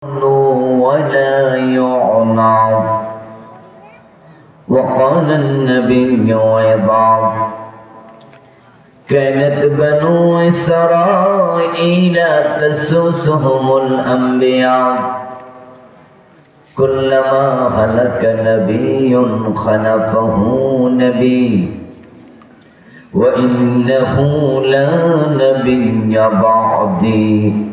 ولا يعلم. وقال النبي أيضا: كانت بنو إسرائيل تسوسهم الأنبياء، كلما هلك نبي خلفه نبي، وإنه لا نبي بعدي،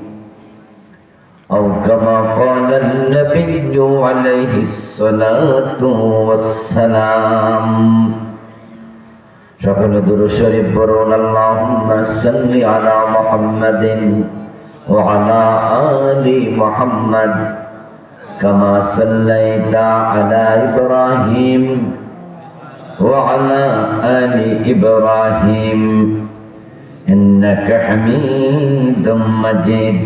أو كما قال النبي عليه الصلاة والسلام. সকল দুরূদ শরীফ পড়ুন। আল্লাহুম্মা সাল্লি আলা মুহাম্মাদিন ওয়া আলা আলি মুহাম্মাদ কামা সাল্লাইতা আলা ইব্রাহিম ওয়া আলা আলি ইব্রাহিম ইন্নাকা হামিদুম মাজিদ।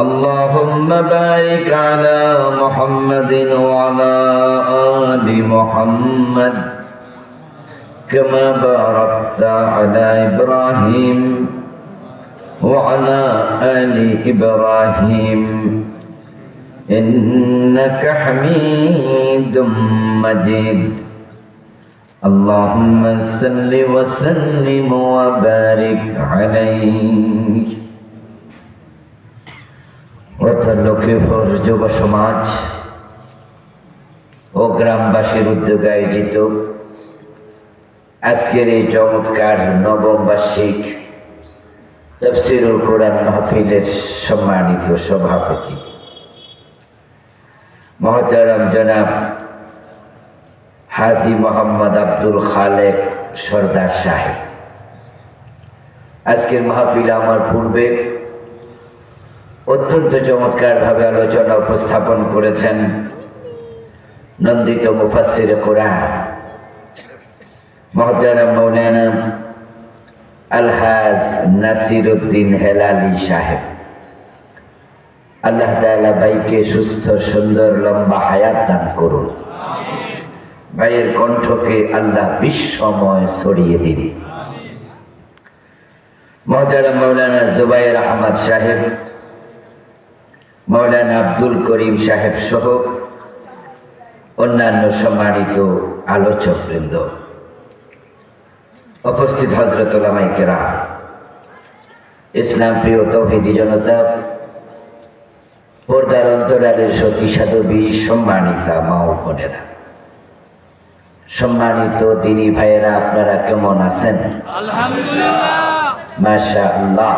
اللهم بارك على محمد وعلى آل محمد كما باركت على إبراهيم وعلى آل إبراهيم إنك حميد مجيد. اللهم صل وسلم وبارك عليه. লক্ষ্মীপুর যুব সমাজ ও গ্রামবাসীর উদ্যোগে আয়োজিত আজকের এই চমৎকার নবম বার্ষিক তাফসীরুল কোরআন মাহফিলের সম্মানিত সভাপতি মহতারাম জনাব হাজী মোহাম্মদ আব্দুল খালেক সরদার সাহেব, আজকের মাহফিলে আমার পূর্বে অত্যন্ত চমৎকার ভাবে আলোচনা উপস্থাপন করেছেন নন্দিত মুফাসসিরে কোরআন মুহতারাম মাওলানা আলহাজ নাসিরউদ্দিন হেলালি সাহেব। আল্লাহ তাআলা ভাইকে সুস্থ সুন্দর লম্বা হায়াত দান করুন। ভাইয়ের কণ্ঠকে আল্লাহ বিশ্বময় ছড়িয়ে দিন। মুহতারাম মাওলানা জুবায়ের আহমদ সাহেব, মাওলানা আব্দুল করিম সাহেব সহ অন্যান্য সম্মানিত আলোচকবৃন্দ, উপস্থিত হযরত উলামায়ে কেরাম, ইসলাম প্রিয় তৌহিদি জনতা, পর্দার অন্তরালের সতী সাধবী, সম্মানিতা মা ও বোনেরা, সম্মানিত দিনী ভাইয়েরা, আপনারা কেমন আছেন? আলহামদুলিল্লাহ, মাশাআল্লাহ।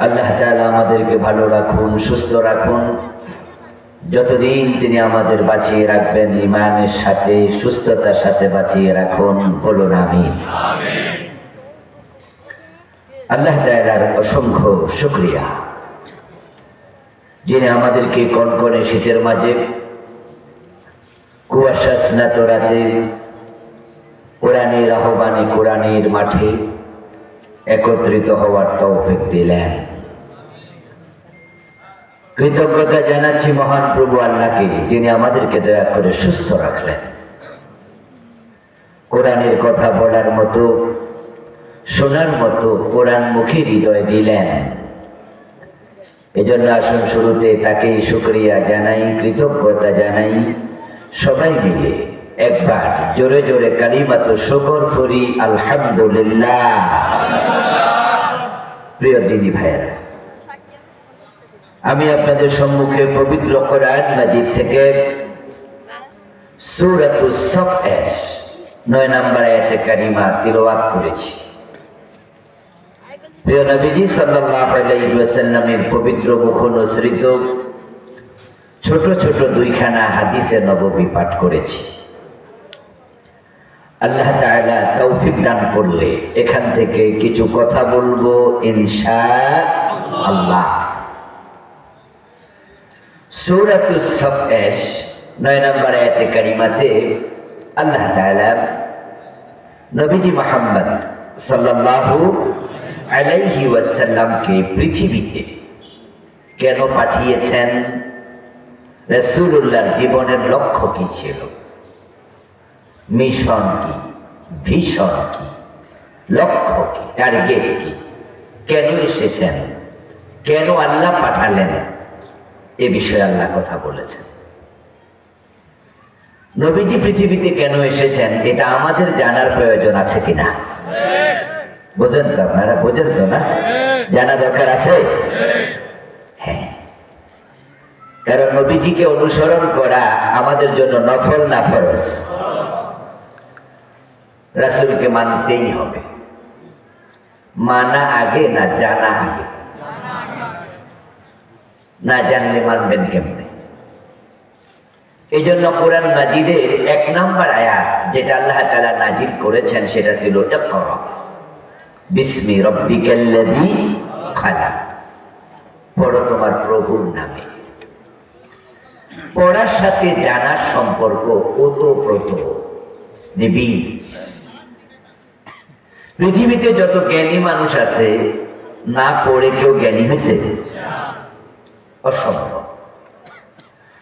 আল্লাহ তাআলা আমাদেরকে ভালো রাখুন, সুস্থ রাখুন। যতদিন তিনি আমাদের বাঁচিয়ে রাখবেন, ঈমানের সাথে সুস্থতার সাথে বাঁচিয়ে রাখুন, বলুন আমিন। আল্লাহ তাআলার অসংখ্য শুকরিয়া, যিনি আমাদেরকে কনকনে শীতের মাঝে কুয়াশা স্নাত রাতে কোরআনের আহ্বানে কোরআনের মাঠে একত্রিত হওয়ার তৌফিক দিলেন। কৃতজ্ঞতা জানাচ্ছি মহান প্রভু আল্লাহকে, যিনি আমাদেরকে দয়া করে সুস্থ রাখলেন, কোরআনের কথা বলার মতো, শোনার মতো কোরআনমুখী হৃদয় দিলেন। এজন্য আসুন শুরুতে তাকেই শুকরিয়া জানাই, কৃতজ্ঞতা জানাই। সবাই মিলে একবার জোরে জোরে কালিমাতু শুকর করি, আলহামদুলিল্লাহ। প্রিয় দিনী ভাইয়েরা, আমি আপনাদের সম্মুখে পবিত্র কোরআন মাজিদ থেকে সূরাতুস সফের 9 নম্বর আয়াতে কারিমা তিলাওয়াত করেছি। প্রিয় নবীজি সাল্লাল্লাহু আলাইহি ওয়াসাল্লামের পবিত্র মুখ অনুসৃত ছোট ছোট দুইখানা হাদিসে নববী পাঠ করেছি। আল্লাহ তাআলা তৌফিক দান করলে এখান থেকে কিছু কথা বলবো ইনশাআল্লাহ। সূরাতুস সফের 9 নম্বর আয়াতে কারিমাতে আল্লাহ তাআলা নবীজি মুহাম্মদ সাল্লাল্লাহু আলাইহি ওয়াসাল্লামকে পৃথিবীতে কেন পাঠিয়েছেন, রাসূলুল্লাহর জীবনের লক্ষ্য কি ছিল, মিশন কি, ভিশন কি, লক্ষ্য কি, টার্গেট কি, কেন এসেছেন, কেন আল্লাহ পাঠালেন এ বিষয়ে আল্লাহ কথা বলেছেন। নবীজি পৃথিবীতে কেন এসেছেন এটা আমাদের জানার প্রয়োজন আছে কিনা? বোঝেন তো আপনারা? বোঝেন তো না? জানা দরকার আছে। হ্যাঁ, কারণ নবীজিকে অনুসরণ করা আমাদের জন্য নফল না ফরজ? রাসূলকে মানতেই হবে। মানা আগে না জানা আগে? না জানলে মানবেন কেমনে? এই জন্য কোরআন মাজিদের 1 নম্বর আয়াত যেটা আল্লাহ তাআলা নাজিল করেছেন সেটা ছিল ইকরা বিসমি রাব্বিকাল্লাযী খালাক। পড়ো তোমার প্রভুর নামে। পড়ার সাথে জানার সম্পর্ক ওতপ্রোত নিবিড়। পৃথিবীতে যত জ্ঞানী মানুষ আছে, না পড়ে কেউ জ্ঞানী হয়েছে? অসম্ভব।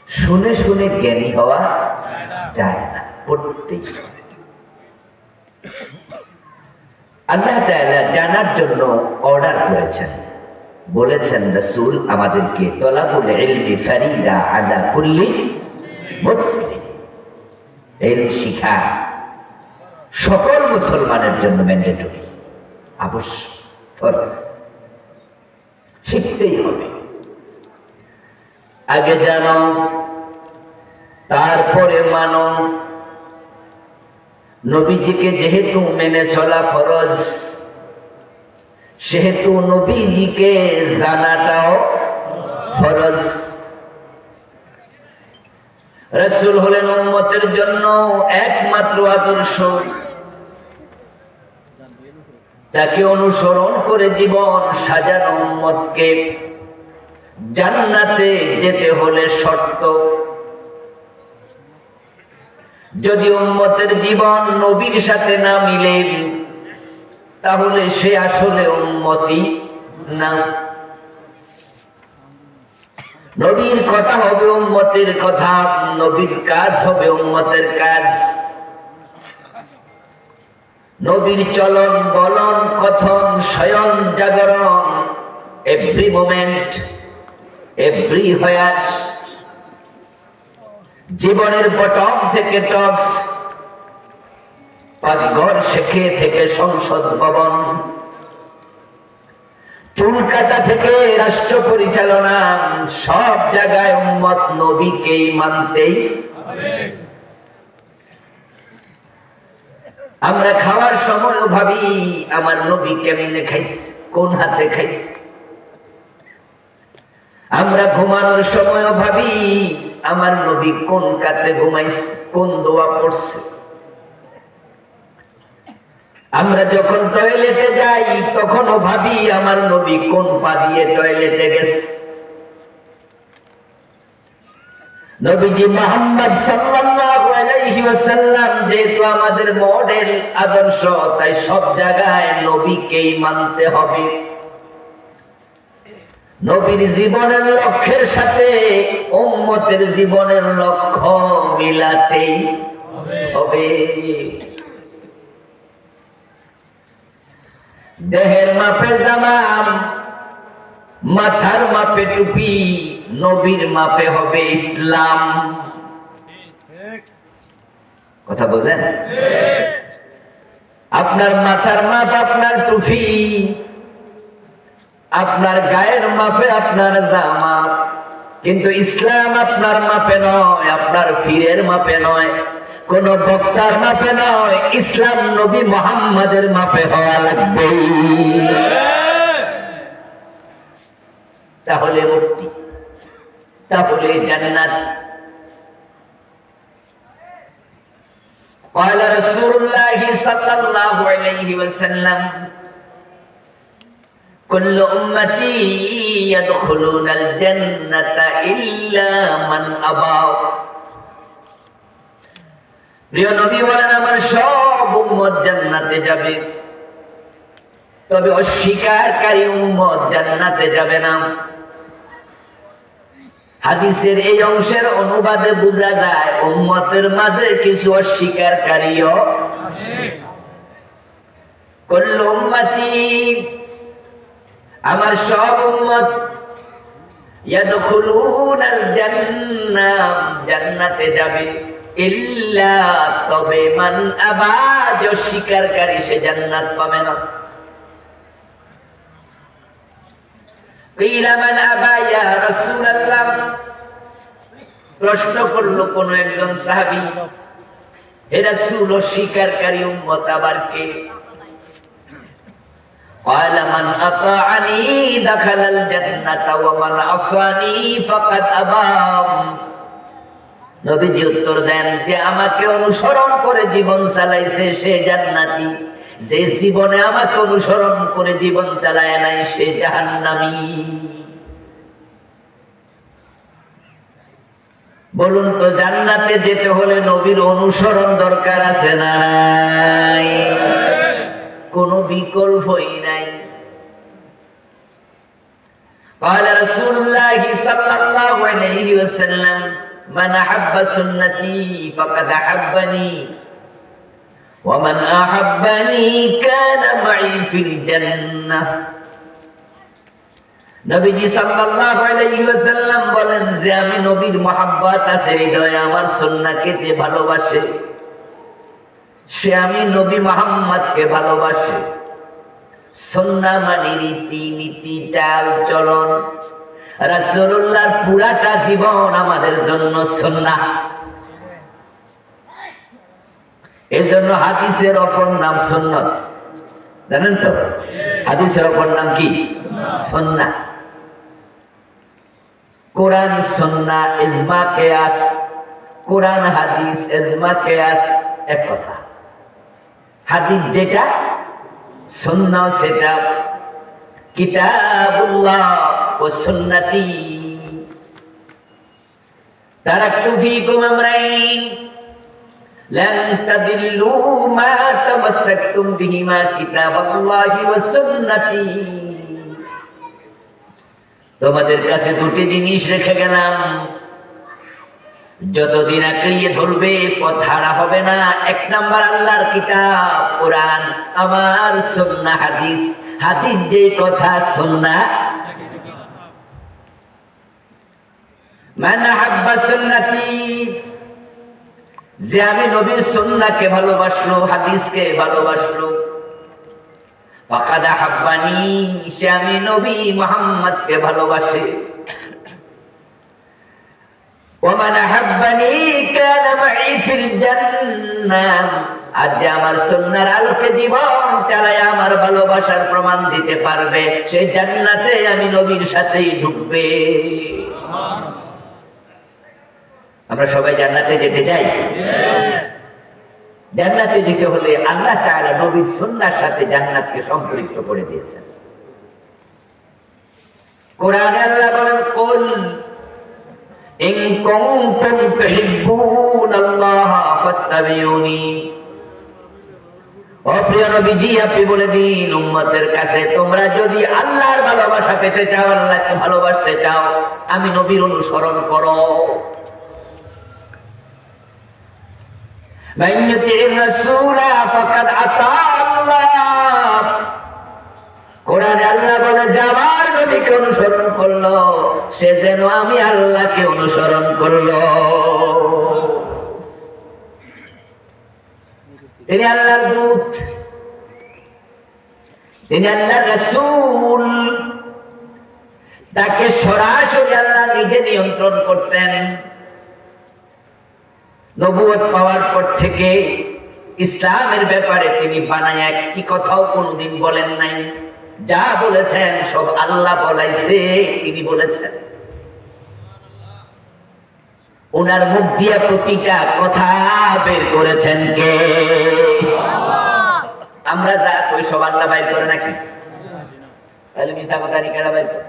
শুনে শুনে জ্ঞানী হওয়া যায় না, পড়তেই হবে। আল্লাহ তাআলা জানার জন্য অর্ডার করেছেন, বলেছেন রাসূল আমাদেরকে তলাবুল ইলমি ফারিদা আলা কুল্লি মুসলিম। ইলম শিখা সকল মুসলমানের জন্য ম্যান্ডেটরি, আবশ্যক, ফরজ। শিখতেই হবে। আগে জানো, তারপরে মানো। নবীজিকে যেহেতু মেনে চলা ফরজ, সেহেতু নবীজিকে জানাটাও ফরজ। রাসূল হলেন উম্মতের জন্য একমাত্র আদর্শ। তাকে অনুসরণ করে জীবন সাজানো উম্মতকে জান্নাতে যেতে হলে শর্ত। যদি উম্মতের জীবন নবীর সাথে না মিলে, তাহলে সে আসলে উম্মতি না। নবীর কথা হবে উম্মতের কথা, নবীর কাজ হবে উম্মতের কাজ। নবীর চলন বলন কথন শয়ন জাগরণ, এভরি মোমেন্ট, এভরি হোয়াস, জীবনের বটম থেকে টপ, পাকঘর শেখে থেকে সংসদ ভবন, চুল কাটা থেকে রাষ্ট্র পরিচালনা, সব জায়গায় উম্মত নবীকেই মানতেই হবে। আমরা খাওয়ার সময় ভাবি আমার নবী কেমনে খাইছে, কোন হাতে খাইছে। আমরা ঘুমানোর সময় ভাবি আমার নবী কোন কাতে ঘুমাইছে, কোন দোয়া পড়ছে। আমরা যখন টয়লেটে যাই তখনও ভাবি আমার নবী কোন পা দিয়ে টয়লেটে গেছে। নবীজি মুহাম্মদ সাল্লাল্লাহু আলাইহি ওয়াসাল্লাম যেহেতু আমাদের মডেল আদর্শ, তাই সব জায়গায় নবীকেই মানতে হবে। নবীর জীবনের লক্ষ্যের সাথে উম্মতের জীবনের লক্ষ্য মিলাতেই হবে। দেহের মাপে জামা, মাথার মাপে টুপি, নবীর মাপে হবে ইসলাম। কথা বোঝেন? আপনার মাথার মাপ আপনার টুপি, আপনার গায়ের মাপে আপনার জামা, কিন্তু ইসলাম আপনার মাপে নয়, আপনার ফিরের মাপে নয়, কোন বক্তার মাপে নয়। ইসলাম নবী মুহাম্মাদের মাপে হওয়া লাগবে, তাহলে মুক্তি, তাহলে জান্নাত। قال رسول الله صلى الله عليه وسلم كل أمتي يدخلون الجنة إلا من أبى। প্রিয় নবী বলেন আমার সব উম্মত জান্নাতে যাবে, তবে অস্বীকারী উম্মত জান্নাতে যাবে না। হাদিসের এই অংশের অনুবাদে বোঝা যায় উম্মতের মাঝে কিছু অস্বীকারীও আছে। কুল্লু উম্মতি, আমার সব উম্মত ইয়াদখুলুনাল জান্নাহ, জান্নাতে যাবে, ইল্লা তবে মান আবা, যে অস্বীকারী সে জান্নাত পাবে না। কিলা মান আবা ইয়া রাসূলুল্লাহ, প্রশ্ন করল কোন একজন সাহাবী, হে রাসূল অস্বীকারী উম্মত আবার কে? قال من أطاعني دخل الجنة ومن عصاني فقد أبى। নবীজি উত্তর দেন যে আমাকে অনুসরণ করে জীবন চালাইছে সে জান্নাতি, যে জীবনে আমাকে অনুসরণ করে জীবন চালায় নাই সে জাহান্নামী। বলুন তো জান্নাতে যেতে হলে নবীর অনুসরণ দরকার আছে না নাই? কোনো বিকল্পই নাই। قال رسول الله صلى الله عليه وسلم من أحب سنتي فقد أحبني ومن أحبني كان معي في الجنة। নবীজি সাল্লাল্লাহু আলাইহি ওয়াসাল্লাম বলেন যে আমি নবীর মহব্বত আছে হৃদয়ে, আমার সুন্নাহকে যে ভালোবাসে সে আমি নবী মুহাম্মদকে ভালোবাসে। সুন্নাহ মানে রীতি নীতি চাল চলন, রাসূলুল্লাহর পুরাটা জীবন আমাদের জন্য সুন্নাহ। এজন্য হাদিসের অপর নাম সুন্নাত, জানেন তো? হাদিসের অপর নাম কি? সুন্নাহ। কোরআন সুন্নাহ ইজমা কিয়াস, কোরআন হাদিস ইজমা কিয়াস এক কথা। হাদিস যেটা, সুন্নাহ সেটা। কিতাবুল্লাহ ওয়া সুন্নতি। তারাকতু ফীকুম আমরাইন লান তাদিল্লু মা তামাসসাকতুম বিহিমা কিতাবাল্লাহি ওয়া সুন্নতি। তোমাদের কাছে দুটি জিনিস রেখে গেলাম, যতদিন আঁকড়িয়ে ধরবে পথ হারা হবে না। এক নাম্বার আল্লাহর কিতাব কোরআন, আমার সুন্নাহ হাদিস। হাদিস যে কথা, সুন্নাহ। মান আহাব্বা সুন্নতি, যে আমি নবীর সুন্নাহকে ভালোবাসলো, হাদিসকে ভালোবাসলো, ফাকাদ আহাব্বানি, সে আমি নবী মুহাম্মদকে ভালোবাসে। ওমান আহাব্বানি কানা মাই ফিল জান্নাহ, আর যে আমার সুন্নাহর আলোকে জীবন চালায় আমার ভালোবাসার প্রমাণ দিতে পারবে সে জান্নাতে আমি নবীর সাথেই ঢুকবে। আমরা সবাই জান্নাতে যেতে চাই। জান্নাতে যেতে হলে আল্লাহ তাআলা নবীর সুন্নাহর সাথে জান্নাতকে সম্পৃক্ত করে দিয়েছেন। কোরআনে আল্লাহ বলেন, কুল ইন কুনতুম তুহিব্বুনাল্লাহা ফাত্তাবিউনি। ও প্রিয় নবীজি, আপনি বলে দিন উম্মতের কাছে, তোমরা যদি আল্লাহর ভালোবাসা পেতে চাও, আল্লাহকে ভালোবাসতে চাও, আমি নবীর অনুসরণ করো। মান ইউতি'র রাসূলা ফাকাদ আতা আল্লাহ। কোরআনে আল্লাহ বলে যে আমার নবীকে অনুসরণ করলো সে যেন আমি আল্লাহকে অনুসরণ করলো। তিনি আল্লাহর দূত, তিনি আল্লাহর রাসূল। তাকে সরাসরি আল্লাহ নিজে নিয়ন্ত্রণ করতেন। নবুয়ত পাওয়ার পর থেকে ইসলামের ব্যাপারে তিনি বানায় একটি কথাও কোনোদিন বলেন নাই। যা বলেছেন সব আল্লাহ বলাইছে, তিনি বলেছেন। ওনার মুখ দিয়া প্রতিটা কথা বের করেছেন কে? আমরা যা কই সব আল্লাহ বাইর করে নাকি? তাহলে মিছা কথা নিকেরা বাইর করে?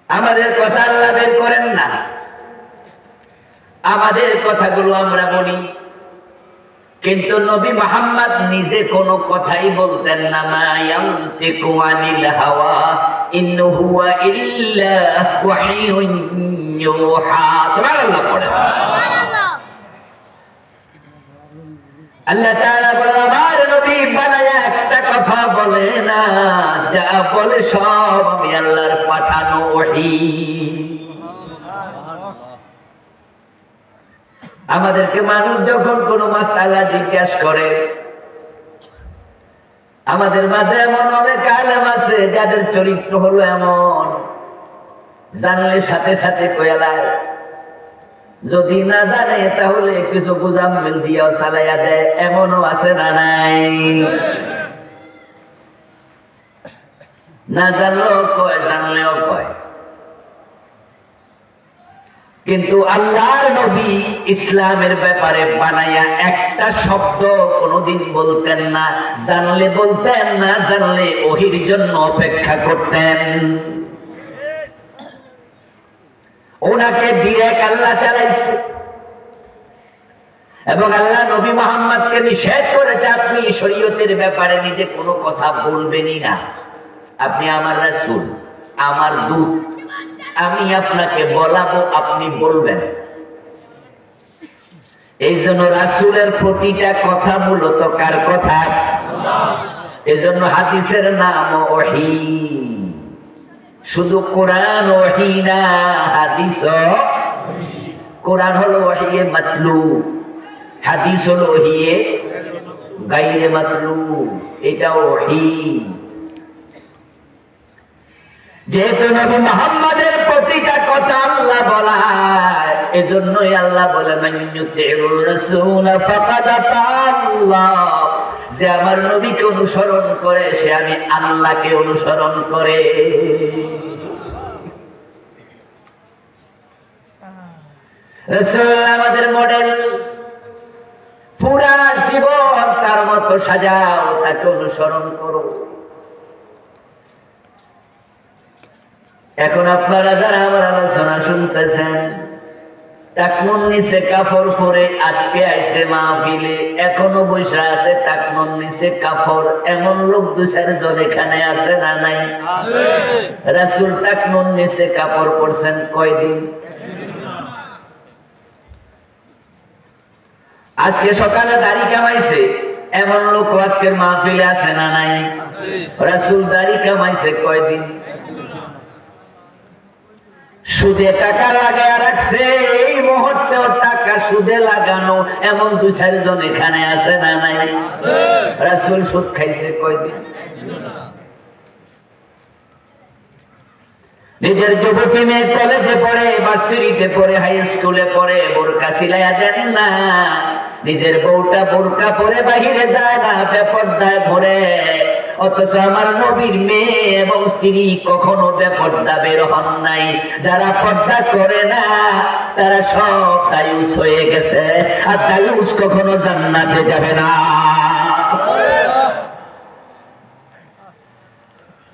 আমাদের কথা আল্লাহ বের করেন না, আমাদের কথাগুলো আমরা বলি। কিন্তু নবী মুহাম্মদ নিজে কোনো কথাই বলতেন না। মা ইয়ানতিকু আনিল হাওয়া ইন হুয়া ইল্লা ওয়াহিয়ুন ইউহা। সুবহানাল্লাহ পড়েন। সুবহানাল্লাহ। আল্লাহ তাআলা বলেন আমার নবী বানায়া একটা কথা কথা বলে না, যা বলে সব আমি আল্লাহর পাঠানো ওহী। আমাদেরকে মানুষ যখন কোনো মাসআলা জিজ্ঞাসা করে, আমাদের মাঝে এমন অনেক আলেম আছে যাদের চরিত্র হলো এমন, জানলে সাথে সাথে কয়ালায়, যদি না জানে তাহলে কিছু গুজাম্মিল দিয়েও চালাইয়া দেয়, এমনও আছে না নাই? না জানলেও কয়, জানলেও কয়। কিন্তু আল্লাহর নবী ইসলামের ব্যাপারে বানাইয়া একটা শব্দ কোনোদিন বলতেন না, জানলে বলতেন, না জানলে ওহির জন্য অপেক্ষা করতেন। ওনাকে ডিরেক্ট আল্লাহ চালাইছে এবং আল্লাহ নবী মুহাম্মদকে নিষেধ করেছে, আপনি শরীয়তের ব্যাপারে নিজে কোনো কথা বলবেনই না। আপনি আমার রাসূল, আমার দূত, আমি আপনাকে বলাবো, আপনি বলবেন। এই জন্য রাসূলের প্রতিটা কথা মূলত কার কথা? এই জন্য হাদিসের নাম ওহী। শুধু কোরআন ওহী না, হাদিস। কোরআন হলো ওহী মাতলু, হাদিস হলো ওহী গায়রে মাতলু, এটা ওহী। যেহেতু নবী মুহাম্মদের প্রতিটা কথা আল্লাহ বলা, এজন্যই আল্লাহ বলে মান ইউতিউর রাসূল ফাকাদ আতাল্লাহ, যে আমার নবীকে অনুসরণ করে সে আমি আল্লাহকে অনুসরণ করে। রাসূল আমাদের মডেল, পুরা জীবন তার মতো সাজাও, তাকে অনুসরণ করো। এখন আপনারা যারা আমার আলোচনা শুনতেছেন, টাকনুর নিচে কাপড় পরে আজকে আইছে মাহফিলে, এখনো বৈশা আছে টাকনুর নিচে কাপড়, এমন লোক 2-4 জন এখানে আছে না নাই? রাসূল টাকনুর নিচে কাপড় পরছেন কয়দিন? আজকে সকালে দাড়ি কামাইছে, এমন লোক আজকের মাহফিলে আছে না নাই? রাসূল দাড়ি কামাইছে কয়দিন? সুদে টাকা লাগায় রাখছে, এই মুহূর্তেও টাকা সুদে লাগানো এমন 2-4 জন এখানে আছে না নাই? রাসূল সুদ খাইছে কয়দিন? নিজের যুবতী মেয়ে কলেজে পড়ে, ভার্সিটিতে পড়ে, হাই স্কুলে পড়ে, বোরকা সিলাইয়া দেন না। নিজের বউটা বোরকা পরে বাহিরে যায় না, বেপরদায় ঘোরে। অথচ আমার নবীর মেয়ে এবং স্ত্রী কখনো বেপরদা বের হন নাই। যারা পর্দা করে না তারা সব দায়ুস হয়ে গেছে, আর দায়ুস কখনো জান্নাতে যাবে না।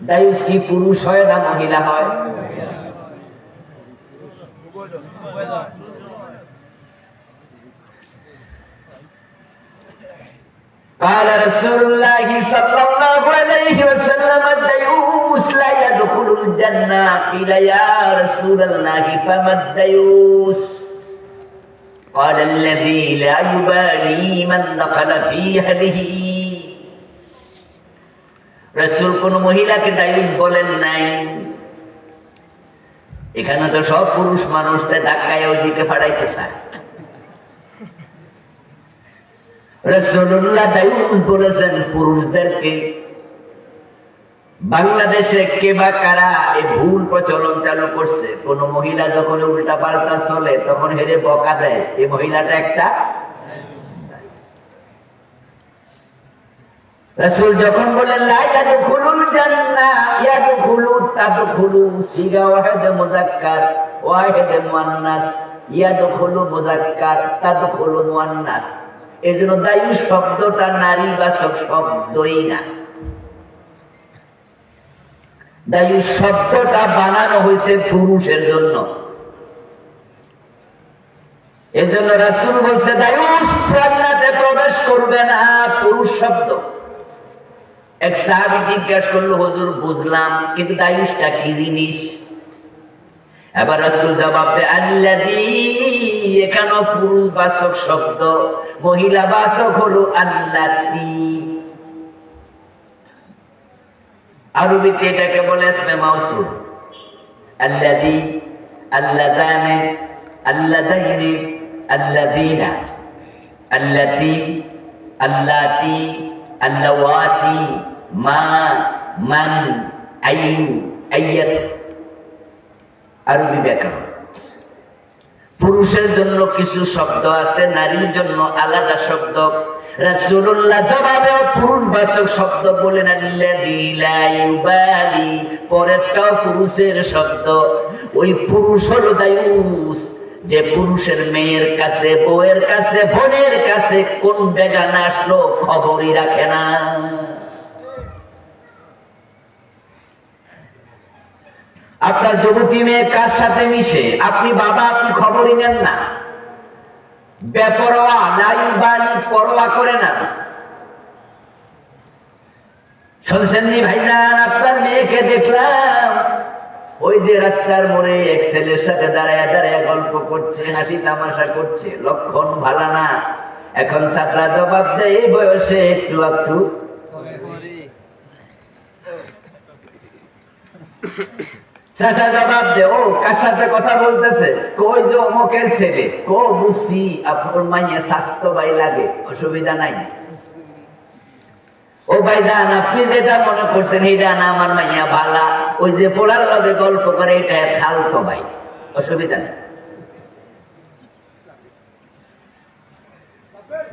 দায়ুস কি পুরুষ হয় না মহিলা হয়? قال رسول الله صلى الله عليه وسلم الديوس لا يدخل الجنة. قيل يا رسول الله فما الديوس؟ قال الذي لا يبالي من دخل في أهله. রাসূল কোন মহিলাকে দায়ুস বলেন নাই। এখানে তো সব পুরুষ মানুষকে ধাক্কায় ওইদিকে ফাড়াইতে চায়। রাসূলুল্লাহ দায়ুস বলেছেন পুরুষদেরকে। বাংলাদেশে কে বা কারা এই ভুল প্রচলন চালু করছে, কোন মহিলা যখন উল্টা পাল্টা চলে তখন হেরে বকা দেয়, এই মহিলাটা একটা। রাসূল যখন বলেন লা ইয়াদখুলুল জান্নাহ, ইয়াদখুলু তাদখুলু, সিগা ওয়াহিদ মুযাক্কার ওয়াহিদ মুয়ান্নাস, ইয়াদখুলু মুযাক্কার তাদখুলু মুয়ান্নাস। এজন্য দায়ুস শব্দটা নারীবাচক শব্দই না। দায়ুস শব্দটা বানানো হয়েছে পুরুষের জন্য। এজন্য রাসূল বলছে দায়ুস জান্নাতে প্রবেশ করবে না, পুরুষ শব্দ। এক সাহাবী জিজ্ঞাসা করলো, হুজুর বুঝলাম, কিন্তু দায়ুসটা কি জিনিস? এবার রাসূল জবাব দেয় আল্লাযী, এখানে পুরুষবাচক শব্দ, মহিলাবাচক হলো আল্লাতী। আরবিতে এটাকে বলে ইসমে মাউসুল। আল্লাযী, আল্লাযানি, আল্লাযাইনি, আল্লাযীনা, আল্লাতী, আল্লাতী, আল্লাওয়াতি, মা, মান, আইয়ু, আইয়াত। আরবি ব্যাকরণ। পুরুষের জন্য কিছু শব্দ আছে, নারীর জন্য আলাদা শব্দ। রাসূলুল্লাহ জবাবেও পুরুষবাচক শব্দ বলেন আল্লাযী লা ইউবালি, পরেরটাও পুরুষের শব্দ। ওই পুরুষ হলো দায়ুস, যে পুরুষের মেয়ের কাছে, বউয়ের কাছে, বোনের কাছে কোন বেগানা আসলো খবরই রাখে না। আপনার যুবতী মেয়ে কার সাথে মিশে আপনি বাবা, আপনি খবরই নেন না। বেপরোয়া, লাইবালি, পরোয়া করে না। শুনছেন নি ভাইজান, আপনার মেয়েকে দেখলাম ওই যে রাস্তার মোড়ে এক ছেলের সাথে দাঁড়ায় দাঁড়ায় গল্প করছে, হাসি তামাশা করছে, লক্ষণ ভালো না। এখন চাচা জবাব দেয় এই বয়সে একটু একটু চাচা জবাব দে, ও কার সাথে কথা বলতেছে? কই যে অমুকের ছেলে। কো বুঝছি, আপনার মাইয়া স্বাস্থ্য ভাই লাগে, অসুবিধা নাই। ও ভাইজান, আপনি যেটা মনে করছেন এইটা না, আমার মাইয়া ভালা, ওই যে পোলার লগে গল্প করে এটা খালতো ভাই, অসুবিধা নেই।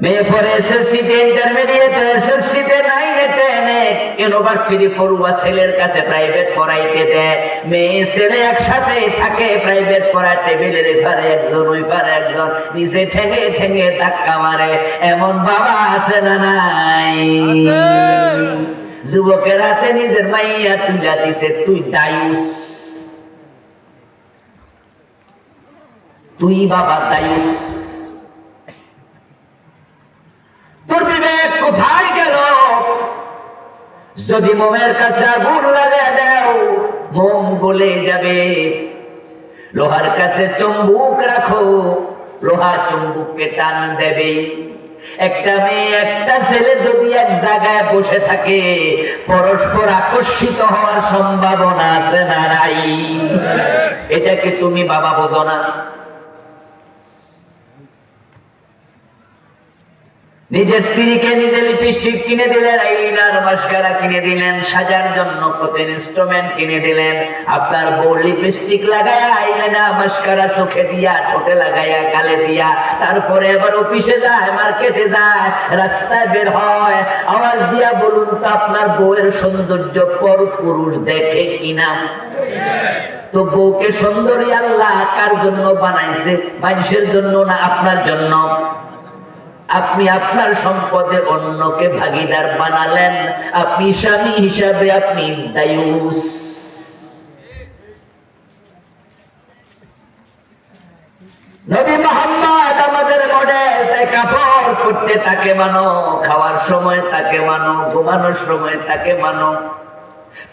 মেয়ে পরে এসএসসি তে, ইন্টারমিডিয়েট, এসএসসি তে, 9 এ, 10 এ, ইউনিভার্সিটি পড়ুয়া ছেলের কাছে প্রাইভেট পড়াইতে দেয়। মেয়ে ছেলে একসাথে থাকে, প্রাইভেট পড়া টেবিলের এপারে একজন, ওই পারে একজন, নিচে ঠেঙে ঠেঙে ধাক্কা মারে। এমন বাবা আছে না নাই? যুবকের হাতে নিজের মাইয়া তুইলা দিছে, তুই দায়ুস, তুই বাবা দায়ুস। তোর বিবেক কোথায় গেল? যদি মোমের কাছে আগুন লাগিয়ে দাও, মোম গলে যাবে। লোহার কাছে চুম্বুক রাখো, লোহা চুম্বুককে টান দেবে। একটা মেয়ে একটা ছেলে যদি এক জায়গায় বসে থাকে, পরস্পর আকর্ষিত হওয়ার সম্ভাবনা আছে না নাই? এটা কি তুমি বাবা বোঝো না? নিজের স্ত্রীকে নিজে লিপস্টিক কিনে দিলেন, আইলাইনার, মাস্কারা কিনে দিলেন, সাজার জন্য কত ইনস্ট্রুমেন্ট কিনে দিলেন। আপনার বউ লিপস্টিক লাগায়া, আইলাইনার, মাস্কারা চোখে দিয়া, ঠোঁটে লাগায়া, গালে দিয়া, তারপরে আবার অফিসে যায়, মার্কেটে যায়, রাস্তায় বের হয়। আওয়াজ দিয়া বলুন তো, আপনার বউয়ের সৌন্দর্য পর পুরুষ দেখে কিনা? তো বউকে সুন্দরী আল্লাহ কার জন্য বানাইছে? মানুষের জন্য না আপনার জন্য? আপনি আপনার সম্পদে অন্যকে ভাগীদার বানালেন, আপনি স্বামী হিসাবে আপনি দায়ুস। নবী মুহাম্মদ আমাদের মডেল। তাই কাপড় পরতে তাকে মানো, খাওয়ার সময় তাকে মানো, ঘুমানোর সময় তাকে মানো,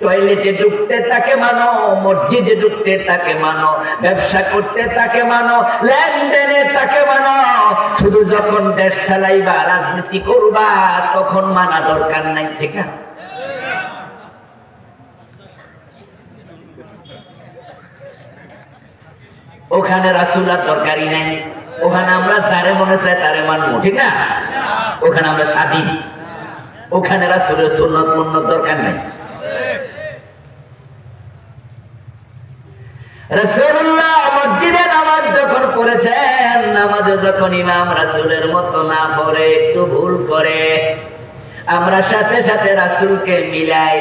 টয়লেটে ঢুকতে তাকে মানো, মসজিদে ঢুকতে তাকে মানো, ব্যবসা করতে তাকে মানো, লেনদেনে তাকে মানো। শুধু যখন দেশ চালাইবা, রাজনীতি করবা, তখন মানা দরকার নাই, ঠিক না? ওখানে রাসূলের দরকারই নাই। ওখানে আমরা যারে মনে চায় তারে মানবো, ঠিক না? ওখানে আমরা স্বাধীন। ওখানে রাসূলের সুন্নাত মানার দরকার নাই। রাসূলুল্লাহ মসজিদে নামাজ যখন পড়েছেন, নামাজে যখন ইমাম রাসূলের মতো না পড়ে, একটু ভুল করে, আমরা সাথে সাথে রাসূলকে মিলাই।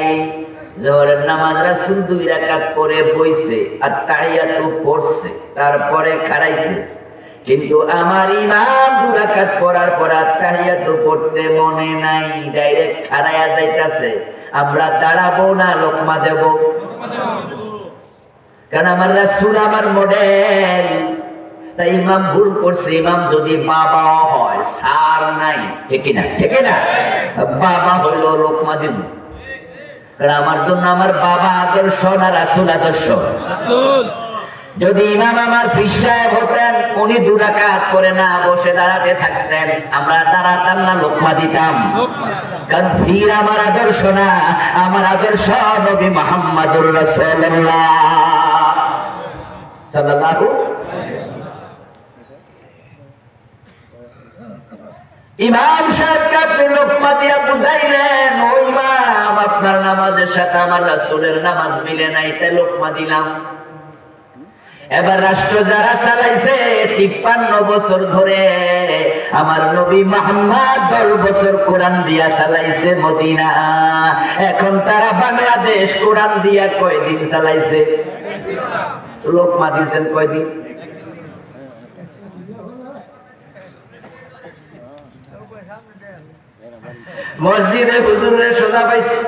জোহরের নামাজ রাসূল 2 রাকাত পড়ে বইছে, আর তাহিয়াতু পড়ছে, তারপরে খাড়াইছে। কিন্তু আমার ইমাম 2 রাকাত পড়ার পর তাহিয়াতু পড়তে মনে নাই, ডাইরেক্ট খাড়ায়া যাইতাছে। আমরা দাঁড়াবো না লোকমা দেব? কারণ আমার রাসূল আমার মডেল। তাই ইমাম ভুল করছে। ইমাম যদি বাবা হয়, সার নাই, ঠিক না? ঠিক না? বাবা হইল লোকমা দিব। কারণ আমার জন্য আমার বাবা আদর্শ না রাসূল আদর্শ? যদি ইমাম আমার পীর সাহেব হতেন, উনি 2 রাকাত পড়ে না বসে দাঁড়াতে থাকতেন, আমরা দাঁড়াতাম না লোকমা দিতাম? কারণ পীর আমার আদর্শ না, আমার আদর্শ নবী মুহাম্মদুর রাসূলুল্লাহ সাল্লাল্লাহু। ইমাম সাহেবকে আপনি লোকমা দিয়া বুঝাইলেন, ও ইমাম আপনার নামাজের সাথে আমার রাসূলের নামাজ মিলে নাই, তাই লোকমা দিলাম। এবার রাষ্ট্র যারা চালাইছে 53 বছর ধরে, আমার নবী মুহাম্মদ 10 বছর কোরআন দিয়া চালাইছে মদিনা। এখন তারা বাংলাদেশ কোরআন দিয়া কয়দিন চালাইছে? লোকমা দিয়েছেন কয়দিন? মসজিদে হুজুরের সোজা পাইছে।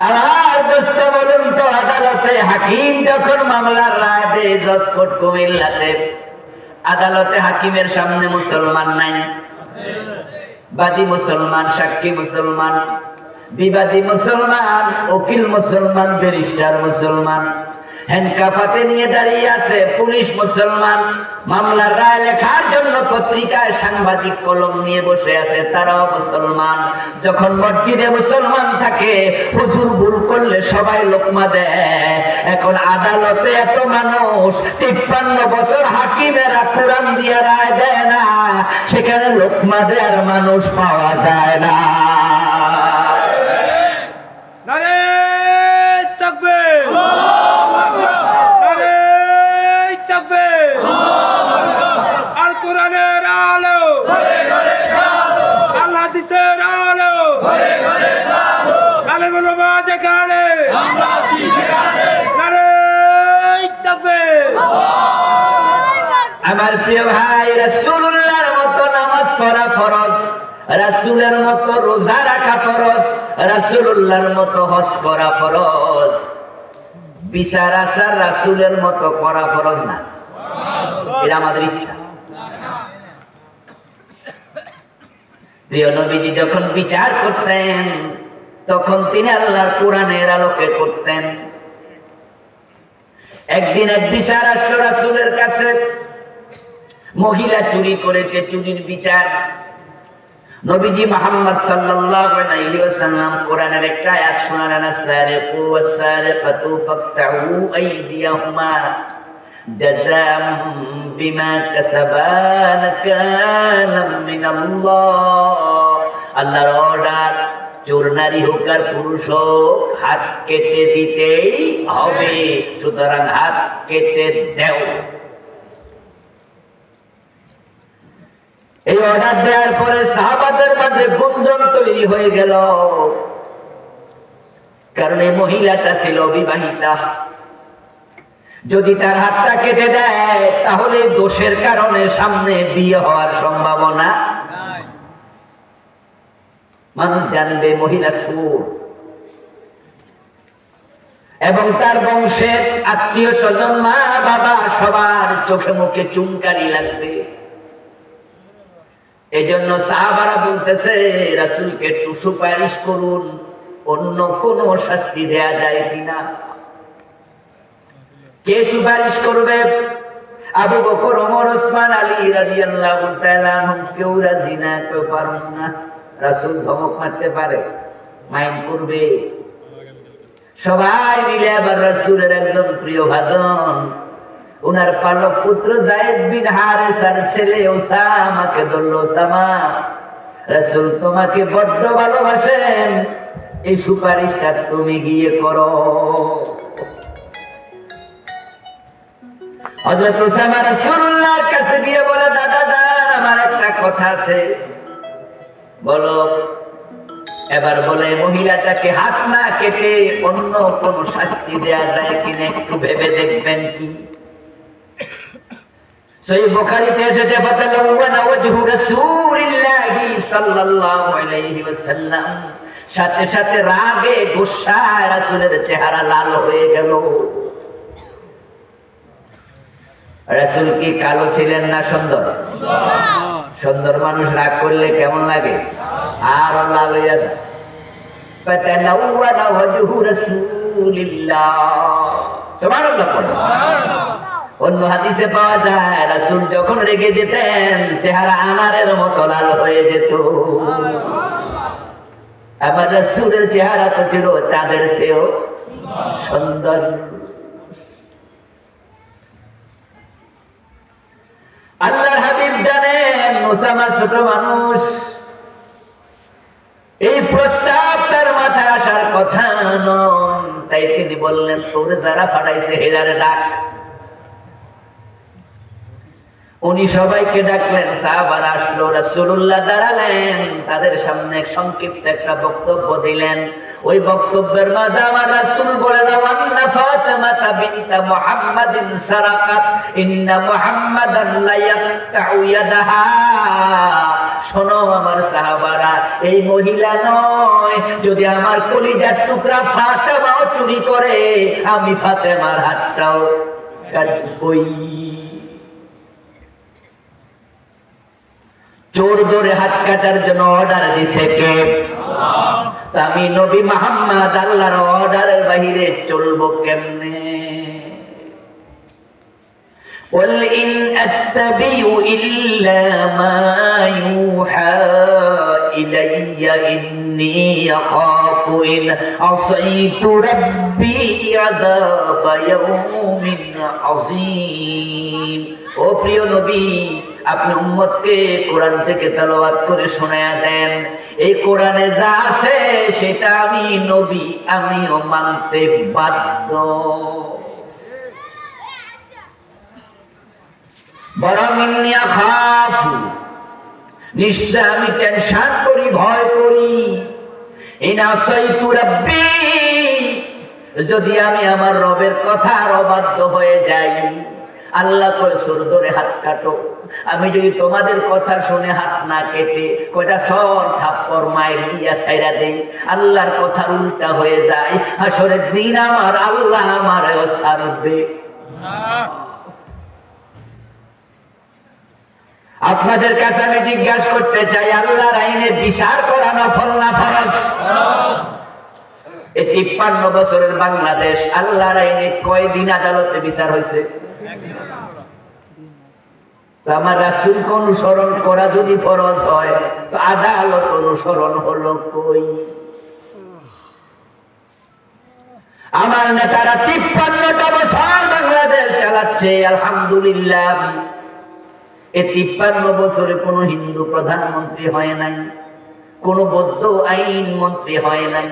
আর দোস্ত বলুন তো, আদালতে হাকিম যখন মামলার রায় দেয়, জজ কোর্ট কুমিল্লাতে, আদালতে হাকিমের সামনে মুসলমান নাই, বাদী মুসলমান, সাক্ষী মুসলমান, বিবাদী মুসলমান, উকিল মুসলমান, ব্যারিস্টার মুসলমান, হ্যান্ডকাফাতে নিয়ে দাঁড়িয়ে আছে পুলিশ মুসলমান, মামলার রায় লেখার জন্য পত্রিকায় সাংবাদিক কলম নিয়ে বসে আছে, তারাও মুসলমান। যখন মসজিদে মুসলমান থাকে, হুজুর ভুল করলে সবাই লোকমা দেয়। এখন আদালতে এত মানুষ, 53 বছর হাকিমেরা কোরআন দিয়ে রায় দেয় না, সেখানে লোকমা দেয়ার মানুষ পাওয়া যায় না। আমার প্রিয় ভাই, রাসূলুল্লাহর মতো নামাজ পড়া ফরজ, রাসূলের মতো রোজা রাখা ফরজ, রাসূলুল্লাহর মতো হজ করা ফরজ। বিচার আচার রাসূলের মতো করা ফরজ না, এটা আমাদের ইচ্ছা। প্রিয় নবীজি যখন বিচার করতেন, তখন তিনি আল্লাহর কোরআনের আলোকে করতেন। একদিন এক বিচার আসলো রাসূলের কাছে, মহিলা চুরি করেছে, চুরির বিচার। নবীজি মুহাম্মদ সাল্লাল্লাহু আলাইহি ওয়াসাল্লাম কোরআনের একটা আয়াত শোনালেন, আস-সারিকু ওয়াস-সারিকাতু ফাকতাউ আইদিয়াহুমা জাযাম বিমা কাসাবা নাকালাম মিনাল্লাহ। আল্লাহর অর্ডার, চোর নারী হোক আর পুরুষ হোক, হাত কেটে দিতেই হবে, সুতরাং হাত কেটে দেও। এই অর্ডার দেওয়ার পরে সাহাবাদের মাঝে গুঞ্জন তৈরি হয়ে গেল, কারণ এই মহিলাটা ছিল বিবাহিতা। যদি তার হাতটা কেটে দেয়, তাহলে দোষের কারণে সামনে বিয়ে হওয়ার সম্ভাবনা, মানুষ জানবে মহিলা চোর, এবং তার বংশের আত্মীয় স্বজন, মা বাবা, সবার চোখে মুখে চুনকারি লাগবে। এই জন্য সাহাবারা বলতেছে, রাসূলকে একটু সুপারিশ করুন, অন্য কোন শাস্তি দেয়া যায় কিনা। কে সুপারিশ করবে? আবু বকর, ওমর, ওসমান, আলী রাদিয়াল্লাহু তাআলা আনহুম কেউ রাজি না, কেউ পারুন না। রাসূল ধমক মারতে পারে, মাইন করবে। সবাই মিলে আবার রাসূলের একজন প্রিয় ভাজন, উনার পালক পুত্র যায়েদ বিন হারেসার ছেলে ওসামাকে ধরল। ওসামা, রাসূল তোমাকে বড্ড ভালোবাসেন, এই সুপারিশটা তুমি গিয়ে করো। হযরত ওসামা রাসূলুল্লাহর কাছে গিয়ে বলে, দাদা যান, আমার একটা কথা আছে। বলো। এবার বলে, মহিলাটাকে হাত না কেটে অন্য কোন শাস্তি দেয়া যায় কিনা একটু ভেবে দেখবেন কি? সহিহ বুখারীতে এসেছে, ফাতালাওয়ানা ওয়াজহু রাসূলিল্লাহি সাল্লাল্লাহু আলাইহি ওয়াসাল্লাম, সাথে সাথে রাগে গোসায় রাসূলের চেহারা লাল হয়ে গেল। রাসূল কি কালো ছিলেন না সুন্দর? সুন্দর মানুষ রাগ করলে কেমন লাগে? আর লাল হইয়া যায়। ফাতালাওয়ানা ওয়াজহু রাসূলিল্লাহ, সুবহানাল্লাহ। অন্য হাদিসে পাওয়া যায় রাসূল যখন রেগে যেতেন চেহারা আনারের মতো লাল হয়ে যেত। আমার রাসূলের চেহারা তো ছিল চাঁদের চেয়েও সুন্দর। আল্লাহর হাবিব জানেন উসামা ছোট মানুষ, এই প্রস্তাব তার মাথায় আসার কথা নয়, তাই তিনি বললেন তোর যারা ফাটাইছে হেরারে ডাক। উনি সবাইকে ডাকলেন, সাহাবারা আসলো, রাসূলুল্লাহ দাঁড়ালেন, তাদের সামনে সংক্ষিপ্ত একটা বক্তব্য দিলেন। ওই বক্তব্যের মাঝে আমার রাসূল বলেন ওয়ান্না ফাতিমাতা বিনতা মুহাম্মাদিন সারাকাত ইন্না মুহাম্মাদান লা ইয়াকতাউ ইয়াদাহা। শোনো আমার সাহাবারা, এই মহিলা নয়, যদি আমার কলিজার টুকরা ফাতেমাও চুরি করে আমি ফাতেমার হাতটাও কাটবই। চোর ধরে হাত কাটার জন্য অর্ডার দিছে কে? আল্লাহ। আমি নবী মুহাম্মদ আল্লাহর অর্ডারের বাইরে চলবো কেমনে? قل إن أتبع إلا ما يوحى إلي إني أخاف إن عصيت ربي عذاب يوم عظيم। ও প্রিয় নবী, আপনি উম্মতকে কোরআন থেকে তেলাওয়াত করে শোনায়া দেন, এই কোরআনে যা আছে সেটা আমি নবী আমিও মানতে বাধ্য। বরং ইন্নী আখাফু, নিশ্চয় আমি টেনশন করি, ভয় করি, ইন আসাইতু রাব্বি, যদি আমি আমার রবের কথার অবাধ্য হয়ে যাই। আল্লাহ কয় সুর ধরে হাত কাটো, আমি যদি তোমাদের কথা শুনে হাত না কেটে কয়টা সর থাপ্পড় মায়ের দিয়া ছাইরা দেই, আল্লাহর কথা উল্টা হয়ে যায়, হাসরের দিন আমার আল্লাহ আমারও ছাড়বে না। আপনাদের কাছে আমি জিজ্ঞাসা করতে চাই, আল্লাহর আইনে বিচার করা নফল না ফরজ? এই 53 বছরের বাংলাদেশ আল্লাহর আইনে কয়দিন আদালতে বিচার হয়েছে? তো আমার রাসূলকে অনুসরণ করা যদি ফরজ হয় তো আদালত অনুসরণ হলো কই? আমার নেতারা 53টা বছর বাংলাদেশ চালাচ্ছে, আলহামদুলিল্লাহ। এই 53 বছরে কোনো হিন্দু প্রধানমন্ত্রী হয় নাই, কোনো বৌদ্ধ আইন মন্ত্রী হয় নাই,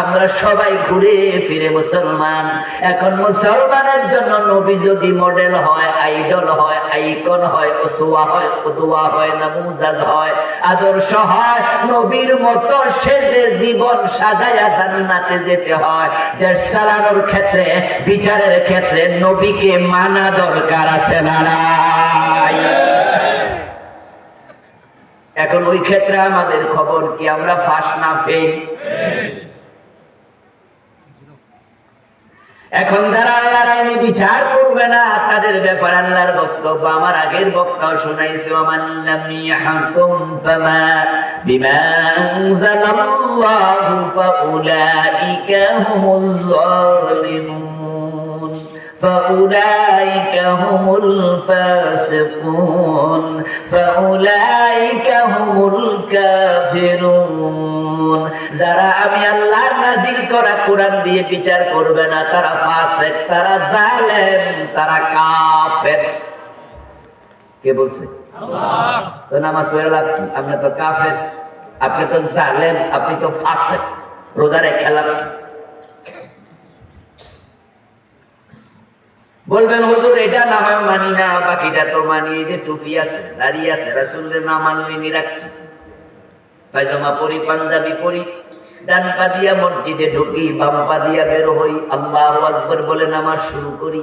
আমরা সবাই ঘুরে ফিরে মুসলমান। এখন মুসলমানের জন্য নবী যদি মডেল হয়, আইডল হয়, আইকন হয়, উসওয়া হয়, কুদওয়া হয়, নামুজাজ হয়, আদর্শ হয়, নবীর মতো সেজে জীবন সাজায়া জান্নাতে যেতে হয়। দেশ চালানোর ক্ষেত্রে, বিচারের ক্ষেত্রে নবীকে মানা দরকার আছে না নাই? এখন ওই ক্ষেত্রে আমাদের খবর কি? আমরা ফাঁস না ফেল? এখন যারা আল্লাহর আইনে বিচার করবে না তাদের ব্যাপারে আল্লাহর বক্তব্য আমার আগের বক্তাও শোনাইছে, ওমান লাম ইয়াহকুম ফামা বিমা আনজালাল্লাহু ফাউলাইকা হুমুজ যালিমুন ফাউলাইকা হুমুল ফাসিকুন ফাউলাইকা হুমুল কাফিরুন। যারা আমি আল্লাহর নাজিল করা কোরআন দিয়ে বিচার করবে না তারা ফাসিক, তারা জালেম, তারা কাফের। কে বলছে? আল্লাহ। তো নামাজ পড়ে লাভ কি? আপনি তো কাফের, আপনি তো জালেম, আপনি তো ফাসিক, রোজা রেখে লাভ কি? বলবেন হুজুর এটা না হয় মানি না, বাকিটা তো মানি। এই যে টুপি আছে, দাড়ি আছে, রাসূলের নাম মানলি রাখছি, পায়জামা পরি, পাঞ্জাবি পরি, ডান পা দিয়া মসজিদে ঢুকি, বাম পা দিয়া বের হই, আল্লাহু আকবার বলে নামাজ শুরু করি,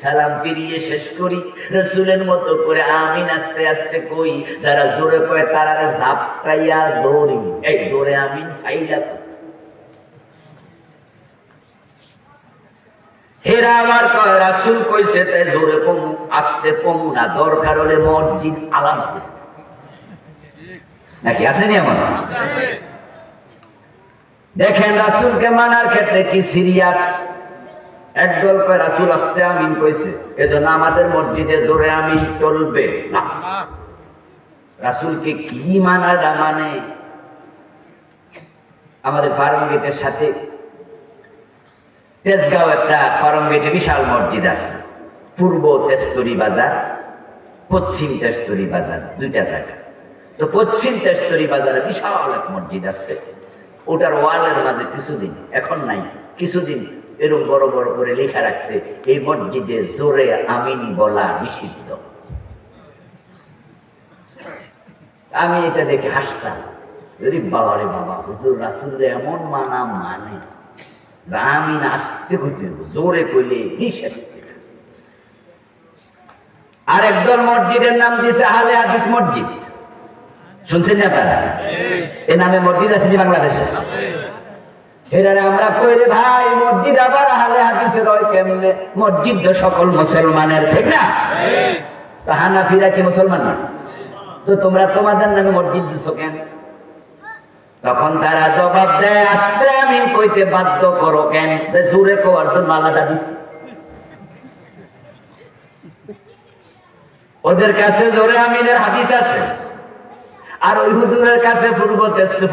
সালাম ফিরিয়ে শেষ করি, রাসূলের মতো করে আমিন আস্তে আস্তে কই। যারা জোরে কয় তারা ঝাপটাইয়া দৌড়ি, এই জোরে আমিন ফাইলা। হেরা আবার কয় রাসূল কইছে তাই জোরে কম আস্তে কম না, দরকার হলে মসজিদ আলাদা নাকি? আসেনি আমার? দেখেন রাসূলকে মানার ক্ষেত্রে কি সিরিয়াস। একদল কয় রাসূল আস্তে আমিন কইছে, এজন্য আমাদের মসজিদে জোরে আমিন চলবে না। রাসূলকে কি মানাটা মানে? আমাদের ফার্ম গেটের সাথে তেজগাঁও একটা ফার্ম গেটে বিশাল মসজিদ আছে, পূর্ব তেজতুরি বাজার, পশ্চিম তেজতুরি বাজার, দুইটা জায়গা। তো পশ্চিম তেজতুরি বাজারে বিশাল এক মসজিদ আছে, ওটার ওয়ালের মাঝে কিছুদিন, এখন নাই, কিছুদিন এরকম বড় বড় করে লেখা রাখছে, এই মসজিদে জোরে আমিন বলা নিষিদ্ধ। আমি এটা দেখে হাসতাম, বাবা রে বাবা, হুজুর রাসূল এমন মানা মানে আমিন আসতে হইতে জোরে কইলে নিষেধ। আর একদল মসজিদের নাম দিয়েছে আহলে হাদিস মসজিদ, শুনছেন না আপনারা? এই নামে মসজিদ আছে বাংলাদেশে। এরারে আমরা কইরে ভাই মসজিদ আবার আহলে হাদিসের হয় কেমনে? মসজিদ তো সকল মুসলমানের, ঠিক না? তো হানাফিরা কি মুসলমান না? তো তোমরা তোমাদের নামে মসজিদ দিছো কেন? তখন তারা জবাব দেয়, আস্তে আমিন কইতে বাধ্য করো কেন? জোরে কোয়ার জন্য আলাদা দিছি। ওদের কাছে জোরে আমিনের হাদিস আছে, আর ওই হুজুরের কাছে পূর্ব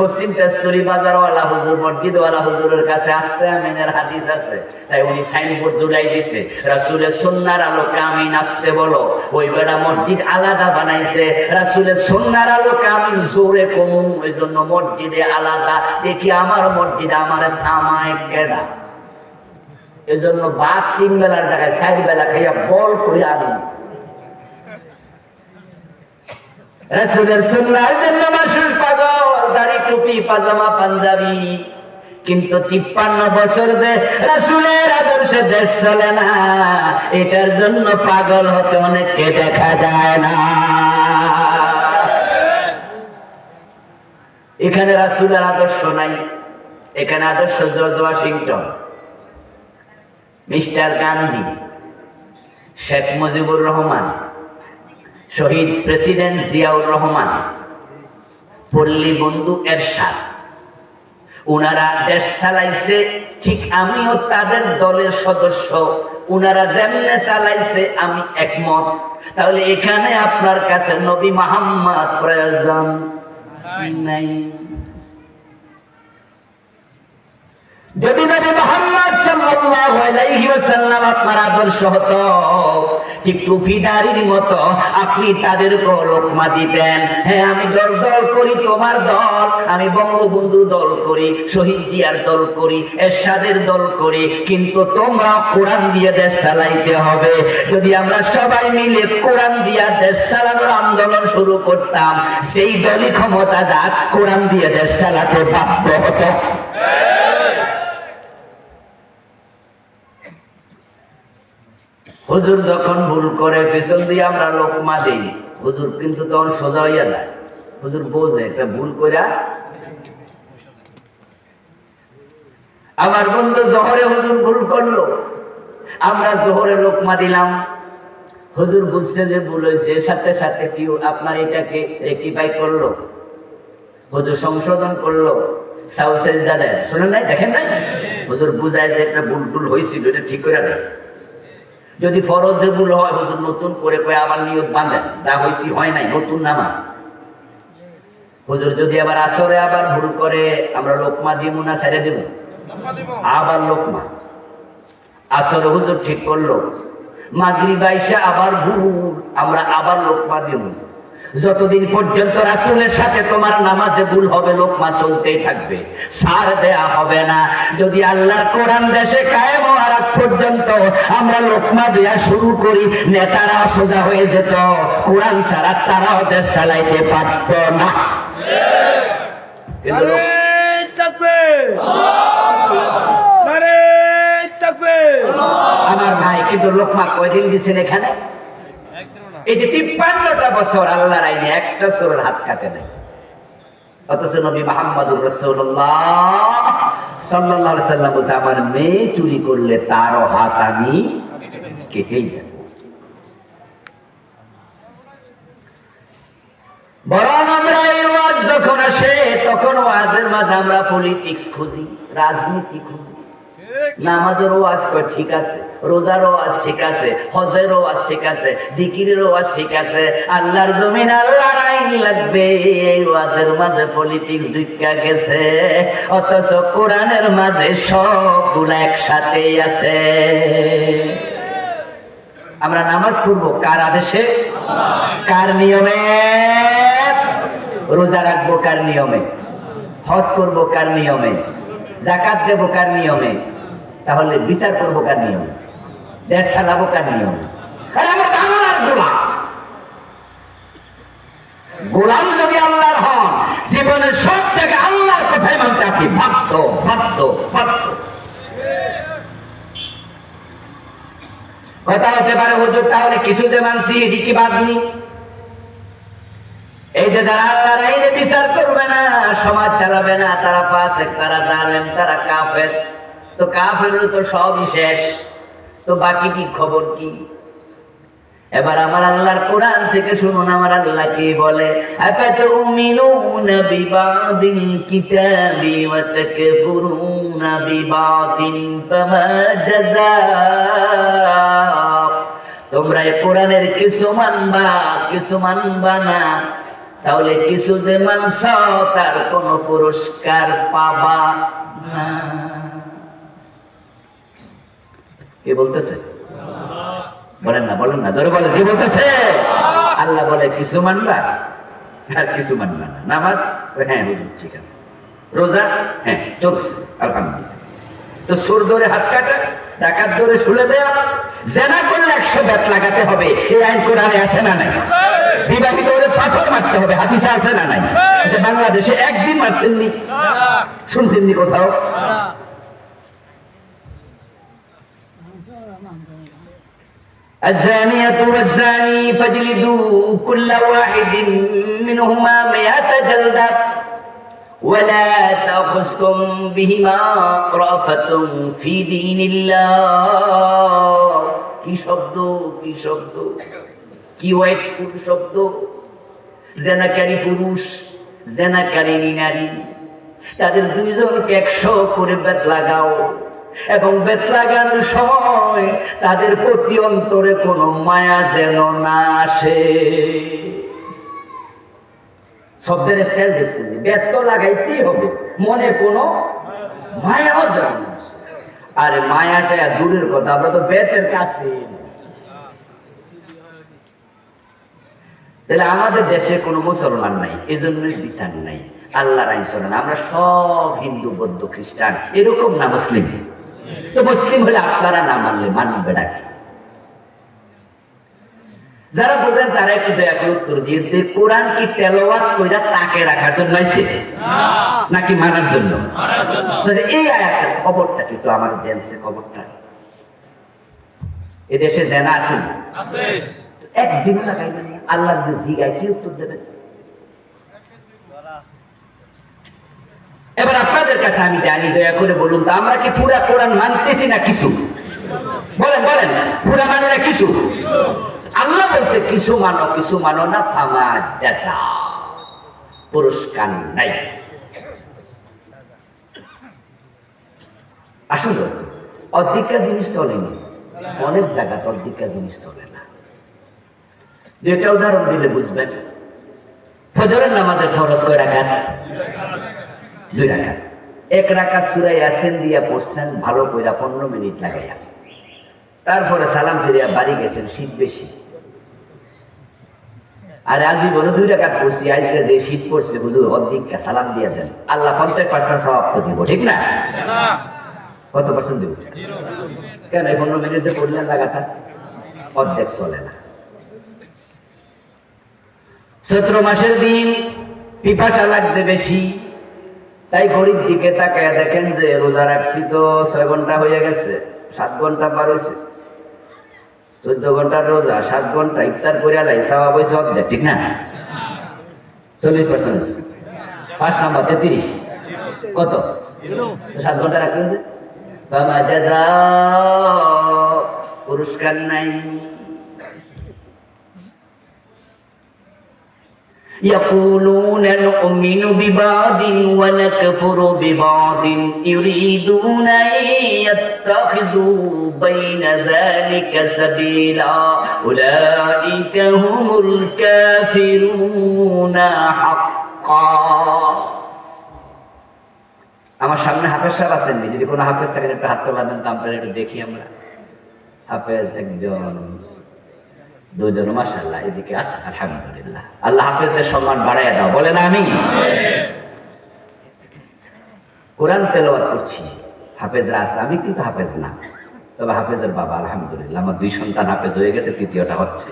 পশ্চিম তেজতুরি বাজারওয়ালা হুজুর, মসজিদওয়ালা হুজুরের কাছে আস্তে আমিনের হাদিস আছে। তাই উনি সাইনবোর্ড ঝুলাই দিছে, রাসূলের সুন্নাহর আলোকে আমিন আসতে বলো। ওই বেড়া মসজিদ আলাদা বানাইছে, রাসূলের সুন্নাহর আলোকে আমি জোরে কমু, ওই জন্য মসজিদে আলাদা। দেখি আমার মসজিদে আমার থামায় কেডা? এজন্য ভাত 3 বেলার জায়গায় 4 বেলা খাইয়া বল কইরা আনি। রাসূলের সুন্নাহর জন্য মানুষ পাগল, দাড়ি টুপি পাজামা পাঞ্জাবি, কিন্তু 53 বছর যে রাসূলের আদর্শে দেশ চলে না, এটার জন্য পাগল হতে অনেককে দেখা যায় না। এখানে রাসূলের আদর্শ নাই, এখানে আদর্শ George Washington, mister Gandhi, Sheikh Mujibur Rahman, শহীদ প্রেসিডেন্ট জিয়াউর রহমান, পল্লী বন্ধু এরশাদ, উনারা দেশ চালাইছে। ঠিক আমিও তাদের দলের সদস্য, উনারা যেমনে চালাইছে আমি একমত। তাহলে এখানে আপনার কাছে নবী মুহাম্মদ প্রয়োজন নাই। যদি নবী মুহাম্মদ সাল্লাল্লাহু আলাইহি ওয়াসাল্লাম আপনার আদর্শ হতো, ঠিক টুপিদারির মতো আপনি তাদেরকে লোকমা দিতেন। হ্যাঁ, আমি দল করি তোমার দল, আমি বঙ্গবন্ধুর দল করি, শহীদ জিয়ার দল করি, এরশাদের দল করি, কিন্তু তোমরা কোরআন দিয়ে দেশ চালাইতে হবে। যদি আমরা সবাই মিলে কোরআন দিয়ে দেশ চালানোর আন্দোলন শুরু করতাম, সেই দলই ক্ষমতা যাক, কোরআন দিয়ে দেশ চালাতে বাধ্য হতো। হুজুর যখন ভুল করে পেছন দিয়ে আমরা লোকমা দেই, হুজুর কিন্তু তখন সোজা হইয়া যায়। হুজুর বোঝে একটা ভুল কইরা। আমার বন্ধু জোহরে হুজুর ভুল করলো, আমরা জোহরে লোকমা দিলাম, হুজুর বুঝছে যে ভুল হয়েছে, সাথে সাথে কি আপনার এটাকে রেক্টিফাই করলো, হুজুর সংশোধন করলো, সাউ সেজদা দেয়। শোনেন নাই, দেখেন নাই? হুজুর বুঝায় যে একটা ভুল টুল হয়েছিল, এটা ঠিক করে দেয়। যদি ফরজে ভুল হয়, হুজুর নতুন করে কয়ে আবার নিয়ত বাঁধেন, যা হয়েছি হয় নাই, নতুন নামাজ। হুজুর যদি আবার আসরে আবার ভুল করে, আমরা লোকমা দিব না ছেড়ে দেব? আবার লোকমা। আসরে হুজুর ঠিক করলো, মাগরিব আইসা আবার ভুল, আমরা আবার লোকমা দিব। যতদিন পর্যন্ত রাসূলের সাথে তোমার নামাজে ভুল হবে, লোকমা চলতেই থাকবে, ছাড় দেয়া হবে না। যদি আল্লাহর কোরআন দেশে কায়েম হওয়ার আগ পর্যন্ত আমরা লোকমা দেয়া শুরু করি, নেতারা সোজা হয়ে যেত, কোরআন ছাড়া তারাও দেশ চালাইতে পারত না। আমার ভাই, কিন্তু লোকমা কয়দিন দিচ্ছেন এখানে? এই যে 53টা বছর আল্লাহর আইনে একটা চোরের হাত কাটে নাই, অথচ নবী মুহাম্মদুর রাসূলুল্লাহ সাল্লাল্লাহু আলাইহি সাল্লাম বলছে, আমার মেয়ে চুরি করলে তারও হাত আমি কেটেই দেব। বরং আমরা এই ওয়াজ যখন আসে, তখন ওয়াজের মাঝে আমরা পলিটিক্স খুঁজি, রাজনীতি খুঁজি। নামাজের ওয়াজ ঠিক আছে, রোজার ওয়াজ ঠিক আছে, হজের ওয়াজ ঠিক আছে, জিকিরের ওয়াজ ঠিক আছে, আল্লাহর জমিন আল্লাহর আইন লাগবে, এই ওয়াজের মাঝে পলিটিক্স ঢুকা গেছে, অথচ কোরআনের মাঝে সবগুলা একসাথেই আছে। আমরা নামাজ পড়বো কার আদেশে, কার নিয়মে? রোজা রাখবো কার নিয়মে? হজ করবো কার নিয়মে? যাকাত দেবো কার নিয়মে? তাহলে বিচার করবো কার নিয়মে? দেশ চালাবো কার নিয়মে? আরে আমরা আল্লাহর গোলাম। গোলাম যদি আল্লাহর হন, জীবনের সব থেকে আল্লাহর কথাই মানতে আপনি বাধ্য বাধ্য বাধ্য। কথা হতে পারে হুজুর তাহলে কিছু যে মানছি এটি কি বাদনি? এই যে যারা আল্লাহর আইনে বিচার করবে না, সমাজ চালাবে না, তারা ফাসিক, তারা জালেম, তারা কাফের। তো কাফেরও তো সবই শেষ, তো বাকি কি খবর কি? এবার আমার আল্লাহর কোরআন থেকে শুনুন, আমার আল্লাহ কি বলে, আফাতুমিনুনা বিবাদিল কিতাবি ওয়া তাকফুরুনা বিবাদিন ফামা জাযাআ। তোমরা এই কোরআনের কিছু মানবা, কিছু মানবা না, তাহলে কিছু যে মানছ তার কোনো পুরস্কার পাবা না। কে বলতেছে? বলেন না, বলেন না, জোরে বলেন, কে বলতেছে? আল্লাহ বলে কিছু মানবা আর কিছু মানবা না। নামাজ, হ্যাঁ হুজুর ঠিক আছে। রোজা, হ্যাঁ চলছে আলহামদুলিল্লাহ। তো সুর ধরে হাত কাটা, ডাকাত ধরে শুলে দেয়া, জেনা করলে 100 বেত লাগাতে হবে, এই আইন কোরআনে আছে না নাই? বিবাহিত হলে পাথর মারতে হবে, হাদিসে আছে না নাই? বাংলাদেশে একদিন মারছেননি, শুনছেননি কোথাও? الزانية والزاني فاجلدوا كل واحد منهما 100 جلدة ولا تأخذكم بهما رأفة في دين الله। কি শব্দ, কি শব্দ, কি ওয়াইটফুল শব্দ! জেনাকারী পুরুষ, জেনাকারী নারী, তাদের দুইজনকে 100 করে বেত লাগাও, এবং বেত লাগানোর সময় তাদের প্রতি অন্তরে কোনো মায়া যেন না আসে। শব্দের স্টাইল দেখছে, বেত তো লাগাইতেই হবে, মনে কোনো মায়াও যেন না আসে। আরে মায়াটা দূরের কথা, আমরা তো বেতের কাছে। তাহলে আমাদের দেশে কোনো মুসলমান নাই, এজন্যই বিচার নাই, আল্লাহর আইন চলে না। আমরা সব হিন্দু, বৌদ্ধ, খ্রিস্টান, এরকম না মুসলিম। তো মুসলিম হলে আপনারা না মানলে মানবে ডাকি। যারা বোঝেন তারা একটু দয়া করে উত্তর দিয়ে, কোরআন কি তেলাওয়াত কইরা তাকে রাখার জন্য আছে নাকি মানার জন্য? এই আয়াতের খবরটা কি একটু আমাদের দেন, খবরটা। এদেশে জেনা আছে, একদিন লাগাইবেন না, আল্লাহ জিগায় কি উত্তর দেবেন? এবার আপনাদের কাছে আমি জানি, দয়া করে বলুন তো, আমরা কি পুরা কোরআন মানতেছি না কিছু? বলেন বলেন, পুরা মানে না কিছু? আল্লাহ বলছে কিছু মানো, কিছু মানো না, ফামা জাযা, পুরস্কার নাই। আসলে অর্ধেকটা জিনিস চলেনি, অনেক জায়গাতে অর্ধেকটা জিনিস চলে না। দুইটা উদাহরণ দিলে বুঝবেন। ফজরের নামাজের ফরজ কয় রাকাত? 2 রাকাত। 1 রাকাত সূরা ইয়াসিন দিয়া পড়ছেন ভালো কইরা 15 মিনিট লাগাইয়া, তারপরে সালাম ফিরিয়া বাড়ি গেছেন, শীত বেশি। আর আজই বলো 2 রাকাত পড়ছি, আজকে যে শীত পড়ছে বুঝু অর্ধেকটা সালাম দিয়া দেন, আল্লাহ 50% সওয়াব তো দিব, ঠিক না? কত পার্সেন্ট দিব? কেন 15 মিনিট যে পড়লেন লাগাতার, অর্ধেক চলে না। 17 মাসের দিন পিপাসা লাগছে বেশি, তাই ঘড়ির দিকে তাকায় দেখেন যে রোজা রাখছি তো 6 ঘন্টা হয়ে গেছে, 7 ঘন্টা পার হয়েছে, 14 ঘন্টার রোজা, 7 ঘন্টা ইফতার করে আলাই, সওয়াব হয়েছে অর্ধেক, ঠিক না? 40%। 5 নাম্বার 33, কত? 7 ঘন্টা রাখলেন যে, ফামা জাযা, পুরস্কার নাই। يقولون نؤمن ببعض ونكفر ببعض يريدون أن يتخذوا بين ذلك سبيلا أولئك هم الكافرون حقا আমার সামনে হাফেজ সাহেব আছেন, যদি কোনো হাফেজ থাকেন একটা হাত তোলা দেন তো আমরা একটু দেখি। আমরা হাফেজ একজন, দুজন, মাশাআল্লাহ, এদিকে আছে, আলহামদুলিল্লাহ। আল্লাহ হাফেজদের সম্মান বাড়াইয়া দাও, বলেন আমিন। কোরআন তেলাওয়াত করছি, হাফেজরা আছে, আমি কিন্তু হাফেজ না, তবে হাফেজের বাবা, আলহামদুলিল্লাহ। আমার 2 সন্তান হাফেজ হয়ে গেছে, তৃতীয়টা হচ্ছে।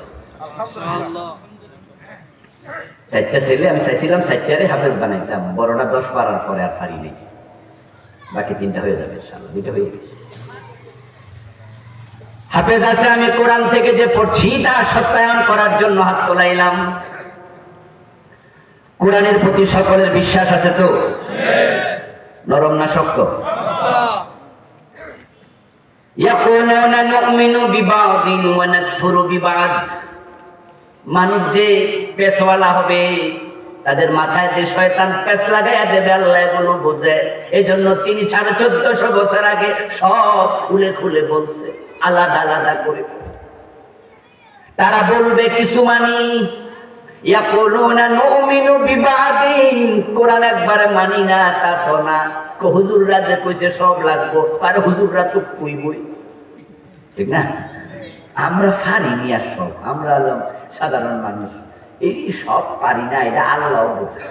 4টা ছেলে, আমি চাইছিলাম 4টারে হাফেজ বানাইতাম, বড়টা 10 পারার পরে আর পারি নেই, বাকি 3টা হয়ে যাবে ইনশাআল্লাহ, 2টা হয়ে গেছে। হাফেজ আছে, আমি কোরআন থেকে যে পড়ছি তা সত্যায়ন করার জন্য হাত তোলাইলাম। কোরআনের প্রতি সকলের বিশ্বাস আছে তো? নরম না শক্ত? ইয়াকুলুনা নুমিনু বিবাদিন ওয়া নাকফুরু বিবাদ। মানুষ যে পেশওয়ালা হবে, তাদের মাথায় যে শয়তান পেশ লাগাইয়া দেবে, আল্লাহ এগুলো বোঝে। এই জন্য তিনি 1450 বছর আগে সব খুলে খুলে বলছে, আলাদা আলাদা করে। তারা বলবে কিছু মানি, ইয়াকুলুনা নুমিনু বিবাদিন, কোরআন একবারে মানি না তা তো না। হুজুররা যে কইছে সব লাগবো, আর হুজুররা তো কইবই, ঠিক না? আমরা পারি নি, আর সব আমরা সাধারণ মানুষ, এই সব পারি না, এটা আল্লাহ বোঝে।